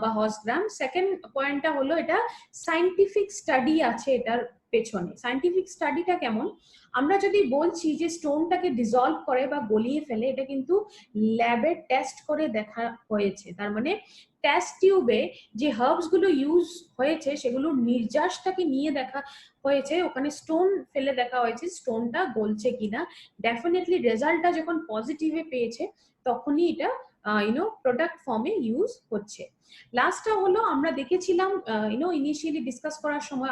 S2: বা হর্স গ্রাম। সেকেন্ড পয়েন্টটা হলো এটা সায়েন্টিফিক স্টাডি আছে এটার পেছনে। সায়েন্টিফিক স্টাডিটা কেমন, আমরা যদি বলছি যে স্টোনটাকে ডিসলভ করে বা গলিয়ে ফেলে, এটা কিন্তু ল্যাবে টেস্ট করে দেখা হয়েছে। তার মানে টেস্ট টিউবে যে হার্বস গুলো ইউজ হয়েছে সেগুলোর নির্যাসটাকে নিয়ে দেখা হয়েছে, ওখানে স্টোন ফেলে দেখা হয়েছে স্টোনটা গলছে কিনা। ডেফিনেটলি রেজাল্টটা যখন পজিটিভে পেয়েছে তখনই এটা প্রোডাক্ট ফর্মে ইউজ হচ্ছে। লাস্টটা হলো আমরা দেখেছিলাম ইনিশিয়ালি ডিসকাস করার সময়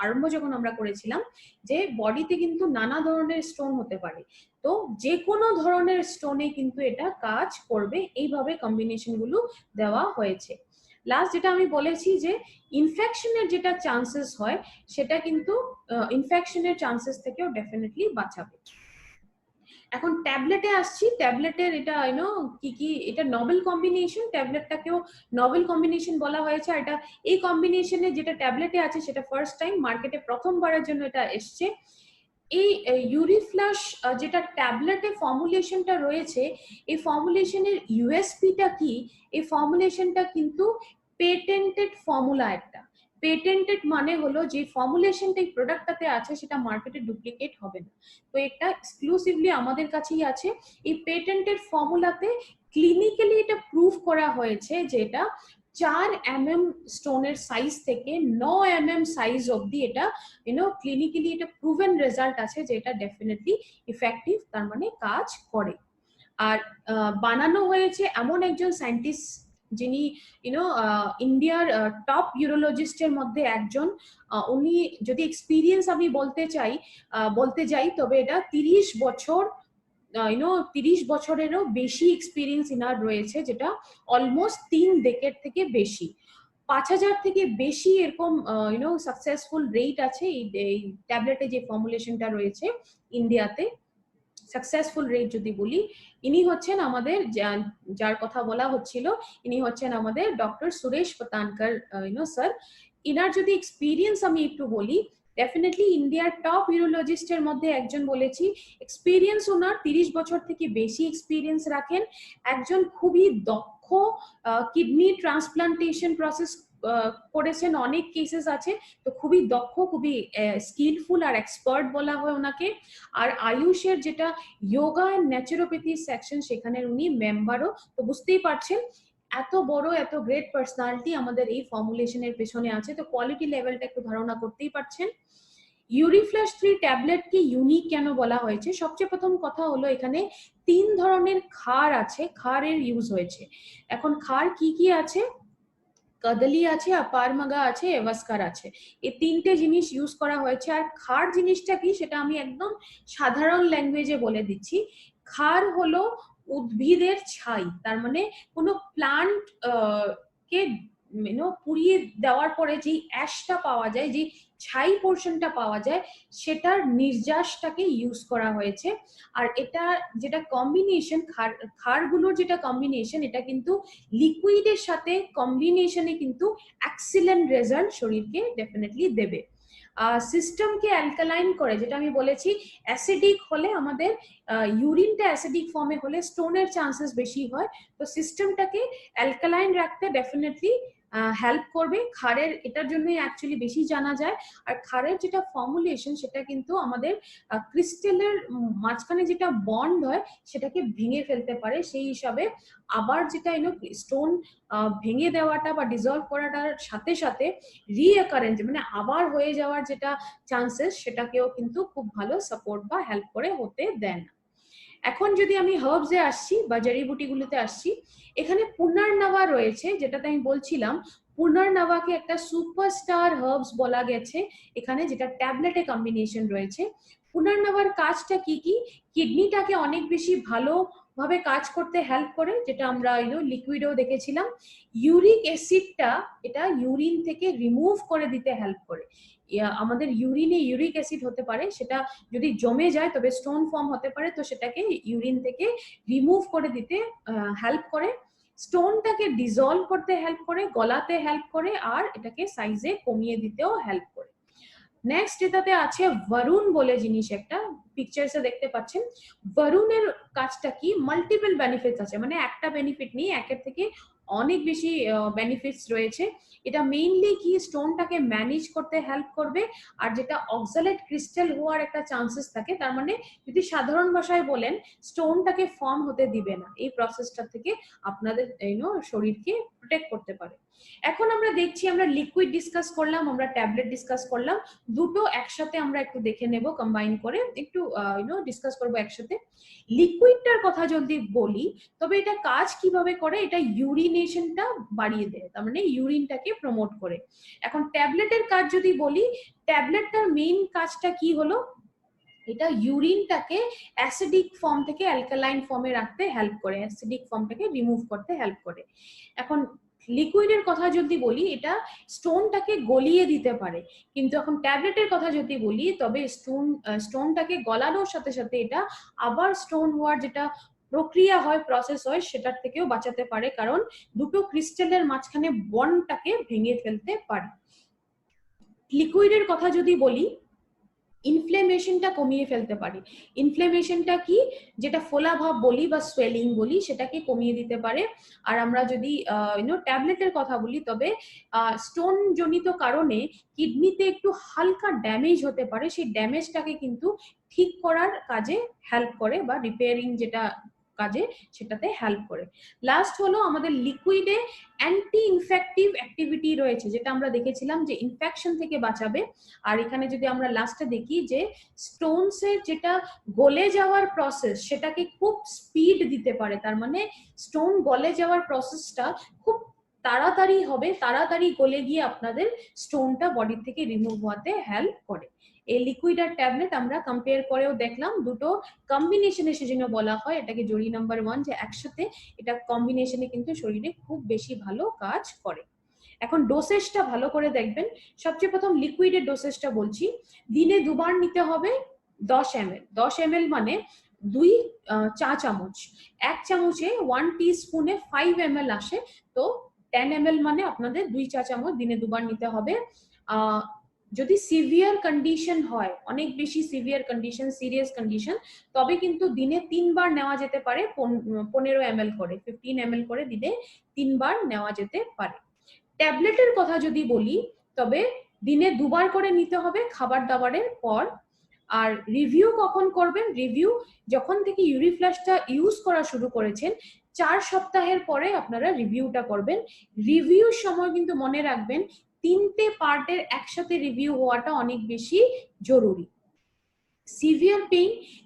S2: আরম্ভ যখন আমরা করেছিলাম যে বডিতে কিন্তু নানা ধরনের স্টোন হতে পারে, তো যে কোনো ধরনের স্টোনে কিন্তু এটা কাজ করবে, এইভাবে কম্বিনেশন গুলো দেওয়া হয়েছে। লাস্ট যেটা আমি বলেছি যে ইনফেকশনের যেটা চান্সেস হয় সেটা কিন্তু ইনফেকশনের চান্সেস থেকেও ডেফিনেটলি বাঁচাবে। এখন ট্যাবলেটে আসছি। ট্যাবলেটের এটা কি কি, এটা নভেল কম্বিনেশন, ট্যাবলেটটাকেও নভেল কম্বিনেশন বলা হয়েছে। আর এটা এই কম্বিনেশনে যেটা ট্যাবলেটে আছে সেটা ফার্স্ট টাইম মার্কেটে প্রথমবারের জন্য এটা এসছে। এই ইউরি ফ্লাশ যেটা ট্যাবলেটে ফর্মুলেশনটা রয়েছে, এই ফর্মুলেশনের ইউএসপিটা কি, এই ফর্মুলেশনটা কিন্তু পেটেন্টেড ফর্মুলা একটা। পেটেন্টেড মানে হলো যে ফর্মুলেশনটা এই প্রোডাক্টটাতে আছে সেটা মার্কেটে ডুপ্লিকেট হবে না, তো এটা এক্সক্লুসিভলি আমাদের কাছেই আছে। এই পেটেন্টেড ফর্মুলাতে ক্লিনিক্যালি এটা প্রুভ করা হয়েছে যে এটা 4 mm স্টোনের সাইজ থেকে 9 mm সাইজ অবধি এটা ক্লিনিক্যালি এটা প্রুভেন রেজাল্ট আছে যে এটা ডেফিনেটলি ইফেক্টিভ, তার মানে কাজ করে। আর বানানো হয়েছে এমন একজন সায়েন্টিস্ট যিনি ইন্ডিয়ার টপ ইউরোলজিস্টের মধ্যে একজন। উনি যদি এক্সপিরিয়েন্স আমি বলতে যাই তবে এটা 30 বছর 30 বছরেরও বেশি এক্সপিরিয়েন্স ইনার রয়েছে, যেটা অলমোস্ট 3 ডেকেড থেকে বেশি। 5000 থেকে বেশি এরকম সাকসেসফুল রেট আছে এই ট্যাবলেটে যে ফর্মুলেশনটা রয়েছে ইন্ডিয়াতে। সাকসেসফুল রেট যদি বলি, ইনি হচ্ছেন আমাদের যার কথা বলা হচ্ছিল, ইনি হচ্ছেন আমাদের ডক্টর সুরেশ পতানকর স্যার। ইনার যদি এক্সপিরিয়েন্স আমি একটু বলি, ডেফিনেটলি ইন্ডিয়ার টপ ইউরোলজিস্টের মধ্যে একজন বলেছি। এক্সপিরিয়েন্স ওনার 30 বছর থেকে বেশি এক্সপিরিয়েন্স রাখেন, একজন খুবই দক্ষ, কিডনি ট্রান্সপ্লান্টেশন প্রসেস করেছেন, অনেক কেসেস আছে, তো খুবই দক্ষ, খুবই স্কিলফুল আর এক্সপার্ট বলা হয় ওনাকে। আর আয়ুষের যেটা যোগা এন্ড ন্যাচুরোপ্যাথি সেকশন, সেখানে উনি মেম্বারও, তো বুঝতেই পারছেন এত বড় এত গ্রেট পার্সোনালিটি আমাদের এই ফর্মুলেশনের পেছনে আছে, তো কোয়ালিটি লেভেলটা একটু ধারণা করতেই পারছেন। ইউরিফ্লাশ 3 ট্যাবলেটকে ইউনিক কেন বলা হয়েছে? সবচেয়ে প্রথম কথা হলো এখানে 3 ধরনের ক্ষার আছে, ক্ষারের ইউজ হয়েছে। এখন ক্ষার কি কি আছে? কদলি আছে, আপারমাগা আছে, এভাস্কার আছে, এই 3টে জিনিস ইউজ করা হয়েছে। আর ক্ষার জিনিসটা কি সেটা আমি একদম সাধারণ ল্যাঙ্গুয়েজে বলে দিচ্ছি। ক্ষার হলো উদ্ভিদের ছাই, তার মানে কোনো প্লান্ট কে পুড়িয়ে দেওয়ার পরে যে অ্যাশটা পাওয়া যায়, যে ছাই পোর্শনটা পাওয়া যায়, সেটার নির্যাসটাকে ইউজ করা হয়েছে। আর এটা যেটা কম্বিনেশন, ক্ষারগুলোর যেটা কম্বিনেশন, এটা কিন্তু লিকুইডের সাথে কম্বিনেশনে কিন্তু এক্সিলেন্ট রেজাল্ট শরীরকে ডেফিনেটলি দেবে। সিস্টেমকে অ্যালকালাইন করে, যেটা আমি বলেছি অ্যাসিডিক হলে আমাদের ইউরিনটা অ্যাসিডিক ফর্মে হলে স্টোনের চান্সেস বেশি হয়, তো সিস্টেমটাকে অ্যালকালাইন রাখতে ডেফিনেটলি হেল্প করবে। ক্ষারের এটার জন্যই অ্যাকচুয়ালি বেশি জানা যায়। আর ক্ষারের যেটা ফর্মুলেশন সেটা কিন্তু আমাদের ক্রিস্টালের মাঝখানে যেটা বন্ড হয় সেটাকে ভেঙে ফেলতে পারে, সেই হিসাবে আবার যেটা স্টোন ভেঙে দেওয়াটা বা ডিসলভ করাটার সাথে সাথে রিঅ্যাকারেন্স মানে আবার হয়ে যাওয়ার যেটা চান্সেস, সেটাকেও কিন্তু খুব ভালো সাপোর্ট বা হেল্প করে হতে দেন না। এখন যদি আমি হার্বসে আসছি বা জড়িবুটিগুলোতে আসছি, এখানে পুনর্নবা রয়েছে, যেটাতে আমি বলছিলাম পুনর্নবাকে একটা সুপারস্টার হার্বস বলা গেছে এখানে, যেটা ট্যাবলেটে কম্বিনেশন রয়েছে। পুনর্নবার কাজটা কি কি? কিডনিটাকে অনেক বেশি ভালো ভাবে কাজ করতে হেল্প করে, যেটা আমরা লিকুইডেও দেখেছিলাম। ইউরিক অ্যাসিডটা এটা ইউরিন থেকে রিমুভ করে দিতে হেল্প করে। আমাদের ইউরিনে ইউরিক অ্যাসিড হতে পারে, সেটা যদি জমে যায় তবে স্টোন ফর্ম হতে পারে, তো সেটাকে ইউরিন থেকে রিমুভ করে দিতে হেল্প করে। স্টোনটাকে ডিসলভ করতে হেল্প করে, গলাতে হেল্প করে, আর এটাকে সাইজে কমিয়ে দিতেও হেল্প করে। নেক্সট এটাতে আছে বরুণ বলে জিনিস, একটা পিকচারসে দেখতে পাচ্ছেন। বরুণের কাজটা কি, মাল্টিপল বেনিফিটস আছে, মানে একটা বেনিফিট নেই, একের থেকে অনেক বেশি বেনিফিটস রয়েছে। এটা মেইনলি কি স্টোনটাকে ম্যানেজ করতে হেল্প করবে, আর যেটা অক্সালেট ক্রিস্টাল হওয়ার একটা চান্সেস থাকে, তার মানে যদি সাধারণ ভাষায় বলেন স্টোনটাকে ফর্ম হতে দিবে না, এই প্রসেসটা থেকে আপনাদের শরীরকে প্রোটেক্ট করতে পারে। এখন আমরা দেখছি, আমরা লিকুইড ডিসকাস করলাম, আমরা ট্যাবলেট ডিসকাস করলাম, দুটো একসাথে আমরা একটু দেখে নেব, কম্বাইন করে একটু ডিসকাস করব একসাথে। লিকুইডটার কথা যদি বলি, তবে এটা কাজ কিভাবে করে, এটা ইউরিনেশনটা বাড়িয়ে দেয়, তার মানে ইউরিনটাকে প্রমোট করে। এখন ট্যাবলেটের কাজ যদি বলি, ট্যাবলেটটার মেইন কাজটা কি হলো, এটা ইউরিনটাকে অ্যাসিডিক ফর্ম থেকে অ্যালকালাইন ফর্মে রাখতে হেল্প করে, অ্যাসিডিক ফর্মটাকে রিমুভ করতে হেল্প করে। এখন লিকুইডের কথা যদি বলি, এটা স্টোনটাকে গলিয়ে দিতে পারে, কিন্তু এখন ট্যাবলেটের কথা যদি বলি, তবে স্টোনটাকে গলানোর সাথে সাথে এটা আবার স্টোন হওয়ার যেটা প্রক্রিয়া হয়, প্রসেস হয়, সেটার থেকেও বাঁচাতে পারে, কারণ দুটো ক্রিস্টালের মাঝখানে বন্ডটাকে ভেঙে ফেলতে পারে। লিকুইডের কথা যদি বলি, ইনফ্লেমেশনটা কমিয়ে ফেলতে পারে। ইনফ্লেমেশনটা কি, যেটা ফোলাভাব বলি বা সোয়েলিং বলি, সেটাকে কমিয়ে দিতে পারে। আর আমরা যদি ট্যাবলেটের কথা বলি, তবে স্টোন জনিত কারণে কিডনিতে একটু হালকা ড্যামেজ হতে পারে, সেই ড্যামেজটাকে কিন্তু ঠিক করার কাজে হেল্প করে, বা রিপেয়ারিং যেটা কাজে সেটাতে হেল্প করে। লাস্ট হলো আমাদের লিকুইডে অ্যান্টি ইনফেক্টিভ অ্যাক্টিভিটি রয়েছে, যেটা আমরা দেখেছিলাম যে ইনফেকশন থেকে বাঁচাবে। আর এখানে যদি আমরা লাস্টে দেখি যে স্টোনস এর যেটা গলে যাওয়ার প্রসেস, সেটাকে খুব স্পিড দিতে পারে, তার মানে স্টোন গলে যাওয়ার প্রসেসটা খুব তাড়াতাড়ি হবে, তাড়াতাড়ি গলে গিয়ে আপনাদের স্টোনটা বডি থেকে রিমুভ হওয়াতে হেল্প করে। এই লিকুইড আর ট্যাবলেট আমরা কম্পেয়ার করেও দেখলাম, দুটো কম্বিনেশনে সেজন্য বলা হয় এটাকে জড়ি নাম্বার 1, যে একসাথে এটা কম্বিনেশনে কিন্তু শরীরে খুব বেশি ভালো কাজ করে। এখন ডোসেজটা ভালো করে দেখবেন। সবচেয়ে প্রথম লিকুইডের ডোসেজটা বলছি, দিনে দুবার নিতে হবে 10 ml। 10 ml মানে 2 চা চামচ, এক চামচে 1 টিস্পুনে 5 ml আসে, তো 10 ml মানে আপনাদের 2 চা চামচ দিনে দুবার নিতে হবে। যদি সিভিয়ার কন্ডিশন হয়, অনেক বেশি সিভিয়ার কন্ডিশন, সিরিয়াস কন্ডিশন, তবে কিন্তু দিনে 3 বার নেওয়া যেতে পারে, 15 ml করে, 15 ml করে দিনে 3 বার নেওয়া যেতে পারে। ট্যাবলেটের কথা যদি বলি, তবে দিনে 2 বার করে নিতে হবে খাবার দাবারের পর। আর রিভিউ কখন করবেন, রিভিউ যখন থেকে ইউরিফ্লাশটা ইউজ করা শুরু করেছেন 4 সপ্তাহের পরে আপনারা রিভিউটা করবেন। রিভিউর সময় কিন্তু মনে রাখবেন 3টে পার্টের একসাথে রিভিউ হওয়াটা অনেক বেশি জরুরি।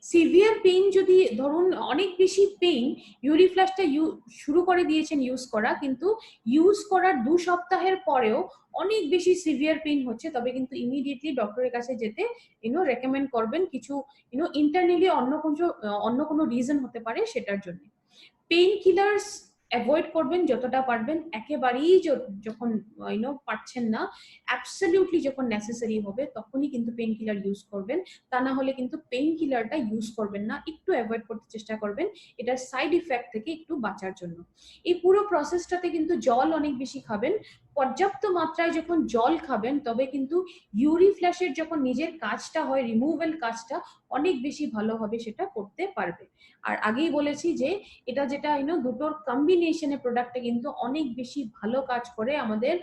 S2: সিভিয়ার পেইন যদি ধরুন অনেক বেশি পেইন, ইউরিফ্লাশটা শুরু করে দিয়েছেন ইউজ করা, কিন্তু ইউজ করার 2 সপ্তাহের পরেও অনেক বেশি সিভিয়ার পেইন হচ্ছে, তবে কিন্তু ইমিডিয়েটলি ডক্টরের কাছে যেতে রেকমেন্ড করবেন। কিছু ইন্টারনালি অন্য কোনো রিজন হতে পারে, সেটার জন্য পেইন কিলার্স অ্যাভয়েড করবেন যতটা পারবেন। একেবারেই যখন পারছেন না, অ্যাবসলিউটলি যখন নেসেসারি হবে তখনই কিন্তু পেইন কিলার ইউজ করবেন, তা না হলে কিন্তু পেইন কিলারটা ইউজ করবেন না, একটু অ্যাভয়েড করতে চেষ্টা করবেন, এটা সাইড ইফেক্ট থেকে একটু বাঁচার জন্য। এই পুরো প্রসেসটাতে কিন্তু জল অনেক বেশি খাবেন। পর্যাপ্ত মাত্রায় যখন জল খাবেন, তবে কিন্তু ইউরিফ্লাশের যখন নিজের কাজটা হয়, রিমুভাল কাজটা অনেক বেশি ভালোভাবে সেটা করতে পারবে। আর আগেই বলেছি যে এটা যেটা দুটোর কম্বিনেশনে প্রোডাক্টটা কিন্তু অনেক বেশি ভালো কাজ করে আমাদের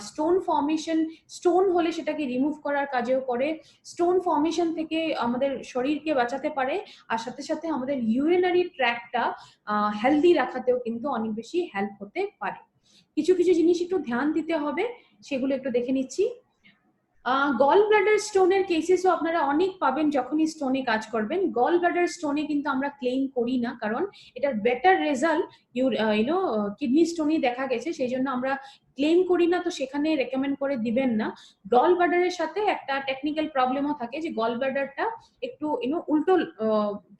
S2: স্টোন ফর্মেশন, স্টোন হলে সেটাকে রিমুভ করার কাজেও করে, স্টোন ফর্মেশন থেকে আমাদের শরীরকে বাঁচাতে পারে, আর সাথে সাথে আমাদের ইউরিনারি ট্র্যাকটা হেলদি রাখাতেও কিন্তু অনেক বেশি হেল্প হতে পারে। কিছু কিছু জিনিস একটু ধ্যান দিতে হবে, সেগুলো একটু দেখে নিচ্ছি। গল ব্লাডার স্টোনের কেসেসও আপনারা অনেক পাবেন যখনই স্টোনে কাজ করবেন। গল ব্লাডার স্টোনে কিন্তু আমরা ক্লেম করি না, কারণ এটার বেটার রেজাল্ট কিডনি স্টোনই দেখা গেছে, সেই জন্য আমরা ক্লেম করি না, তো সেখানে রেকমেন্ড করে দিবেন না। গল ব্লাডারের সাথে একটা টেকনিক্যাল প্রবলেমও থাকে, যে গল ব্লাডারটা একটু উল্টো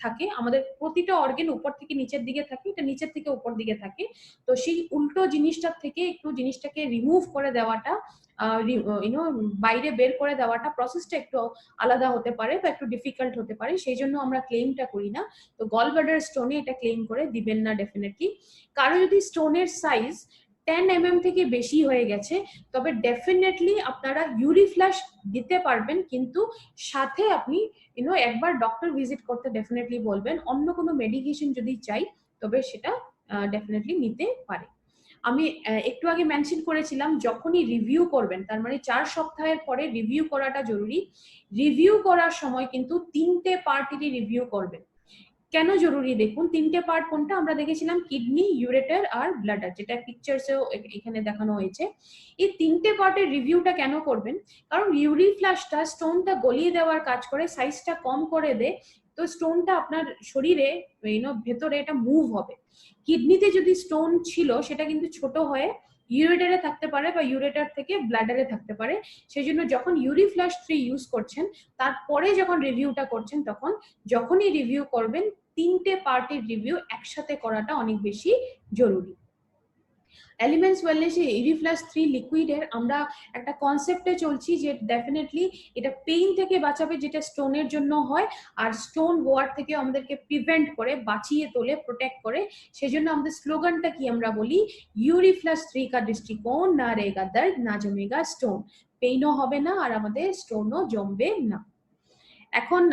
S2: থাকে, আমাদের প্রতিটা অর্গান উপর থেকে নিচের দিকে থাকে, এটা নিচের থেকে উপর দিকে থাকে, তো সেই উল্টো জিনিসটার থেকে একটু জিনিসটাকে রিমুভ করে দেওয়াটা, বাইরে বের করে দেওয়াটা প্রসেসটা একটু আলাদা হতে পারে বা একটু ডিফিকাল্ট হতে পারে, সেই জন্য আমরা ক্লেমটা করি না। তো গল ব্লাডার স্টোনে এটা ক্লেম করে দিবেন না ডেফিনেটলি। কারো যদি স্টোনের সাইজ 10 mm থেকে বেশি হয়ে গেছে, তবে ডেফিনেটলি আপনারা ইউরি ফ্ল্যাশ দিতে পারবেন, কিন্তু সাথে আপনি একবার ডক্টর ভিজিট করতে ডেফিনেটলি বলবেন। অন্য কোনো মেডিকেশন যদি চাই তবে সেটা ডেফিনেটলি নিতে পারে। আমি একটু আগে মেনশন করেছিলাম, যখনই রিভিউ করবেন, তার মানে 4 সপ্তাহের পরে রিভিউ করাটা জরুরি। রিভিউ করার সময় কিন্তু 3টে পার্টেরই রিভিউ করবেন। কেন জরুরি দেখুন, 3টে পার্ট কোনটা আমরা দেখেছিলাম, কিডনি, ইউরেটার আর ব্লাডার, যেটা পিকচারসেও এখানে দেখানো হয়েছে। এই 3টে পার্টের রিভিউটা কেন করবেন, কারণ ইউরি ফ্ল্যাশটা স্টোনটা গলিয়ে দেওয়ার কাজ করে, সাইজটা কম করে দেয়, তো স্টোনটা আপনার শরীরে ভেতরে এটা মুভ হবে। কিডনিতে যদি স্টোন ছিল সেটা কিন্তু ছোট হয়ে ইউরেটারে থাকতে পারে বা ইউরেটার থেকে ব্লাডারে থাকতে পারে। সেই জন্য যখন ইউরি ফ্ল্যাশ 3 ইউজ করছেন, তারপরে যখন রিভিউটা করছেন, তখন যখনই রিভিউ করবেন 3টে পার্টের রিভিউ একসাথে করাটা অনেক বেশি জরুরি। এলিমেন্টস ওয়েলনেস ইউরি ফ্ল্যাশ 3 লিকুইডের আমরা একটা কনসেপ্টে চলছি যে ডেফিনেটলি এটা পেইন থেকে বাঁচাবে, যেটা স্টোনের জন্য হয়, আর স্টোন ওয়ার থেকে আমাদেরকে প্রিভেন্ট করে, বাঁচিয়ে তোলে, প্রোটেক্ট করে। সেজন্য আমাদের স্লোগানটা কি আমরা বলি, ইউরি ফ্ল্যাশ 3 কা দৃষ্টিকোণ, না রেগা দর্দ না জমেগা স্টোন। পেইনও হবে না আর আমাদের স্টোনও জমবে না। এখন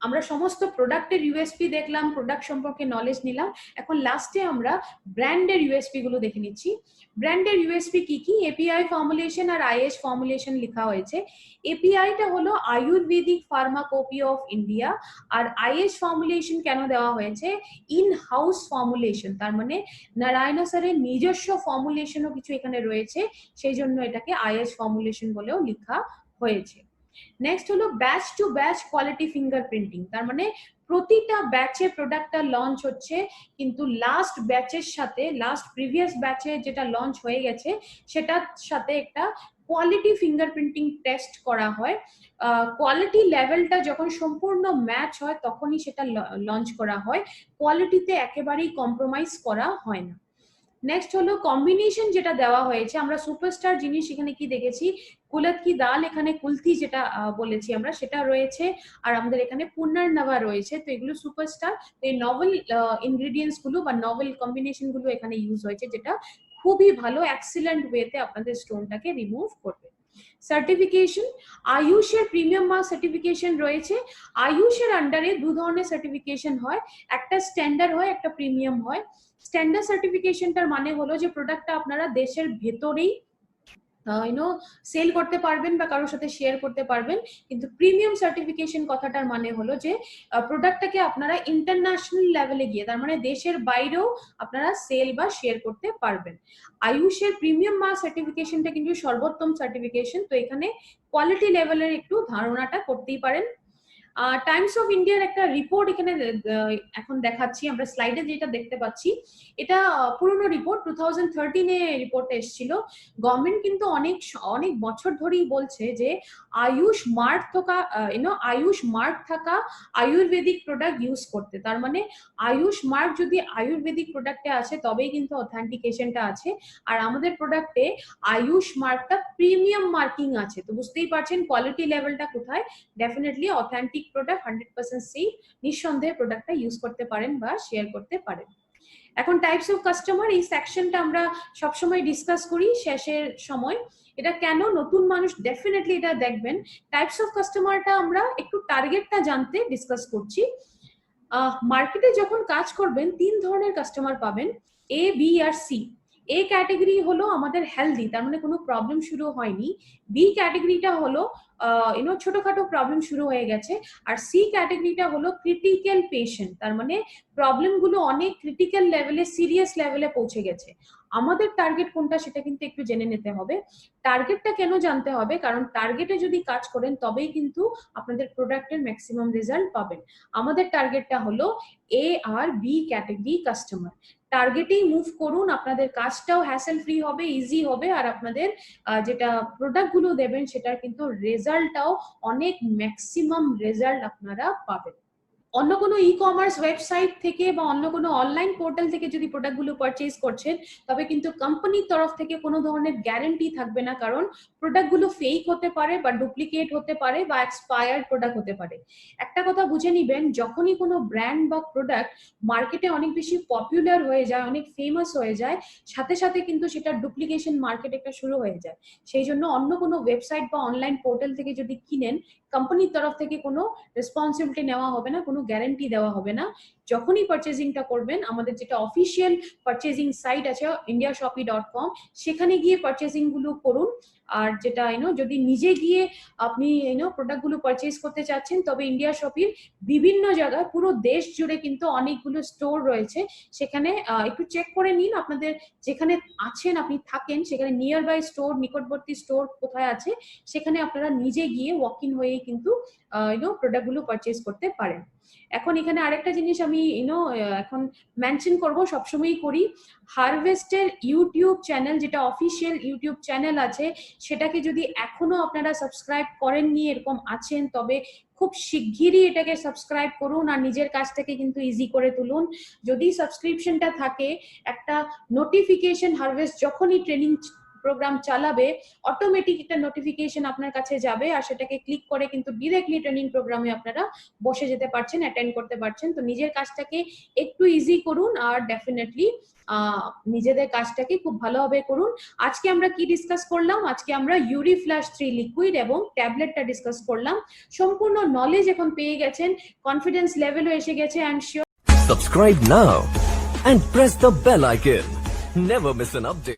S2: আমরা সমস্ত প্রোডাক্টের ইউএসপি দেখলাম, প্রোডাক্ট সম্পর্কে নলেজ নিলাম। এখন লাস্টে আমরা ব্র্যান্ডের ইউএসপি গুলো দেখে নিচ্ছি। ব্র্যান্ডের ইউএসপি কি কি, এপিআই ফর্মুলেশন আর আইএস ফর্মুলেশন লেখা হয়েছে। এপিআইটা হলো আয়ুর্বেদিক ফার্মাকোপি অফ ইন্ডিয়া, আর আইএস ফর্মুলেশন কেন দেওয়া হয়েছে, ইন হাউস ফর্মুলেশন, তার মানে নারায়ণ স্যারের নিজস্ব ফর্মুলেশনও কিছু এখানে রয়েছে, সেই জন্য এটাকে আইএস ফর্মুলেশন বলেও লেখা হয়েছে। নেক্সট হলো batch to batch quality fingerprinting, তার মানে প্রতিটা ব্যাচে প্রোডাক্টটা লঞ্চ হচ্ছে, কিন্তু লাস্ট ব্যাচের সাথে, লাস্ট প্রিভিয়াস ব্যাচে যেটা লঞ্চ হয়ে গেছে সেটার সাথে একটা কোয়ালিটি ফিঙ্গারপ্রিন্টিং টেস্ট করা হয়। কোয়ালিটি লেভেলটা যখন সম্পূর্ণ ম্যাচ হয় তখনই সেটা লঞ্চ করা হয়, কোয়ালিটিতে একেবারেই কম্প্রোমাইজ করা হয় না। নেক্সট হলো কম্বিনেশন যেটা দেওয়া হয়েছে, আমরা সুপারস্টার জিনিস এখানে কি দেখেছি, কুলত কি দাল, এখানে কুলতি যেটা বলেছি আমরা সেটা রয়েছে, আর আমাদের এখানে পুনর্নবা রয়েছে। তো এগুলো সুপারস্টার, এই নভেল ইনগ্রেডিয়েন্টস গুলো বা নভেল কম্বিনেশন গুলো এখানে ইউজ হয়েছে, যেটা খুবই ভালো, এক্সিলেন্ট ওয়েতে আপনাদের স্টোনটাকে রিমুভ করবে। সার্টিফিকেশন, আয়ুষের প্রিমিয়াম মার্ক সার্টিফিকেশন রয়েছে। আয়ুষের আন্ডারে 2 ধরনের সার্টিফিকেশন হয়, একটা স্ট্যান্ডার্ড হয়, একটা প্রিমিয়াম হয়। স্ট্যান্ডার্ড সার্টিফিকেশনটার মানে হলো যে প্রোডাক্টটা আপনারা দেশের ভেতরেই সেল করতে পারবেন বা কারোর সাথে শেয়ার করতে পারবেন, কিন্তু প্রিমিয়াম সার্টিফিকেশন কথাটার মানে হলো যে প্রোডাক্টটাকে আপনারা ইন্টারন্যাশনাল লেভেলে গিয়ে, তার মানে দেশের বাইরেও আপনারা সেল বা শেয়ার করতে পারবেন। আয়ুষের প্রিমিয়াম মার্ক সার্টিফিকেশনটা কিন্তু সর্বোত্তম সার্টিফিকেশন, তো এখানে কোয়ালিটি লেভেলের একটু ধারণাটা করতেই পারেন। টাইমস অফ ইন্ডিয়ার একটা রিপোর্ট এখানে এখন দেখাচ্ছি, আমরা স্লাইডে যেটা দেখতে পাচ্ছি এটা পুরনো রিপোর্ট, 2013-এ রিপোর্ট এসেছিল। গভর্নমেন্ট কিন্তু অনেক বছর ধরেই বলছে যে আয়ুষ মার্ক থাকা আয়ুর্বেদিক প্রোডাক্ট ইউজ করতে, তার মানে আয়ুষ মার্ক যদি আয়ুর্বেদিক প্রোডাক্টে আছে তবেই কিন্তু অথেন্টিকেশনটা আছে, আর আমাদের প্রোডাক্টে আয়ুষ মার্কটা প্রিমিয়াম মার্কিং আছে। তো বুঝতেই পারছেন কোয়ালিটি লেভেলটা কোথায়, ডেফিনেটলি অথেন্টিক প্রোডাক্ট, 100% সেফ, নিঃসন্দেহে প্রোডাক্টটা ইউজ করতে পারেন বা শেয়ার করতে পারেন। এখন টাইপস অফ কাস্টমার, এই সেকশনটা আমরা সবসময় ডিসকাস করি শেষের সময়। এটা কেন, নতুন মানুষ ডেফিনেটলি এটা দেখবেন। টাইপস অফ কাস্টমারটা আমরা একটু টার্গেটটা জানতে ডিসকাস করছি। মার্কেটে যখন কাজ করবেন 3 ধরনের কাস্টমার পাবেন, এ, বি আর সি। এ ক্যাটাগরি হলো আমাদের হেলদি, তার মানে কোনো প্রবলেম শুরু হয়নি। বি ক্যাটাগরিটা হলো ছোটখাটো প্রবলেম শুরু হয়ে গেছে। আর সি ক্যাটাগরিটা হলো ক্রিটিক্যাল পেশেন্ট, তার মানে প্রবলেম গুলো অনেক ক্রিটিক্যাল লেভেলে, সিরিয়াস লেভেলে পৌঁছে গেছে। আমাদের টার্গেট কোনটা সেটা কিন্তু একটু জেনে নিতে হবে। টার্গেটটা কেন জানতে হবে, কারণ টার্গেটে যদি কাজ করেন তবেই কিন্তু আপনাদের প্রোডাক্টের ম্যাক্সিমাম রেজাল্ট পাবেন। আমাদের টার্গেটটা হলো এ আর বি ক্যাটাগরি কাস্টমার। টার্গেটেই মুভ করুন, আপনাদের কাজটাও হ্যাসেল ফ্রি হবে, ইজি হবে, আর আপনাদের যেটা প্রোডাক্ট গুলো দেবেন সেটার কিন্তু রেজাল্টটাও অনেক ম্যাক্সিমাম রেজাল্ট আপনারা পাবেন। অন্য কোনো ই কমার্স ওয়েবসাইট থেকে বা অন্য কোনো অনলাইন পোর্টাল থেকে যদি প্রোডাক্টগুলো পারচেজ করছেন, তবে কিন্তু কোম্পানির তরফ থেকে কোনো ধরনের গ্যারান্টি থাকবে না, কারণ প্রোডাক্টগুলো ফেক হতে পারে বা ডুপ্লিকেট হতে পারে বা এক্সপায়ার্ড প্রোডাক্ট হতে পারে। একটা কথা বুঝে নিবেন, যখনই কোনো ব্র্যান্ড বা প্রোডাক্ট মার্কেটে অনেক বেশি পপুলার হয়ে যায়, অনেক ফেমাস হয়ে যায়, সাথে সাথে কিন্তু সেটা ডুপ্লিকেশন মার্কেট একটা শুরু হয়ে যায়। সেই জন্য অন্য কোনো ওয়েবসাইট বা অনলাইন পোর্টাল থেকে যদি কিনেন, কোম্পানির তরফ থেকে কোনো রেসপন্সিবিলিটি নেওয়া হবে না, কোনো গ্যারান্টি দেওয়া হবে না। যখনই পারচেজিংটা করবেন, আমাদের যেটা অফিসিয়াল পারচেজিং সাইট আছে indiashopee.com, সেখানে গিয়ে পারচেজিং গুলো করুন। আর যেটা যদি নিজে গিয়ে আপনি প্রোডাক্ট গুলো পারচেজ করতে চাচ্ছেন, তবে ইন্ডিয়া শপির বিভিন্ন জায়গায় পুরো দেশ জুড়ে কিন্তু অনেকগুলো স্টোর রয়েছে। সেখানে একটু চেক করে নিন আপনাদের যেখানে আছেন, আপনি থাকেন সেখানে নিয়ার বাই স্টোর, নিকটবর্তী স্টোর কোথায় আছে, সেখানে আপনারা নিজে গিয়ে ওয়াক ইন হয়ে কিন্তু প্রোডাক্ট গুলো পারচেজ করতে পারেন। এখন এখানে আরেকটা জিনিস আমি এখন মেনশন করব, সবসময়ই করি, হারভেস্টের ইউটিউব চ্যানেল, যেটা অফিসিয়াল ইউটিউব চ্যানেল আছে, সেটাকে যদি এখনো আপনারা সাবস্ক্রাইব করেননি, এরকম আছেন, তবে খুব শিগগিরই এটাকে সাবস্ক্রাইব করুন আর নিজের কাজটাকে কিন্তু ইজি করে তুলুন। যদি সাবস্ক্রিপশনটা থাকে, একটা নোটিফিকেশন হারভেস্ট যখনই ট্রেনিং প্রোগ্রাম চালাবে, অটোমেটিক একটা নোটিফিকেশন আপনার কাছে যাবে, আর সেটাকে ক্লিক করে কিন্তু ডিরেক্টলি ট্রেনিং প্রোগ্রামে আপনারা বসে যেতে পারছেন, অ্যাটেন্ড করতে পারছেন। তো নিজের কাজটাকে একটু ইজি করুন আর ডেফিনেটলি নিজেদের কাজটাকে খুব ভালোভাবে করুন। আজকে আমরা কি ডিসকাস করলাম? আজকে আমরা ইউরি ফ্ল্যাশ 3 লিকুইড এবং ট্যাবলেটটা ডিসকাস করলাম। সম্পূর্ণ নলেজ এখন পেয়ে গেছেন, কনফিডেন্স লেভেলও এসে গেছে। I am sure
S1: Subscribe now and press the bell icon. Never miss an update.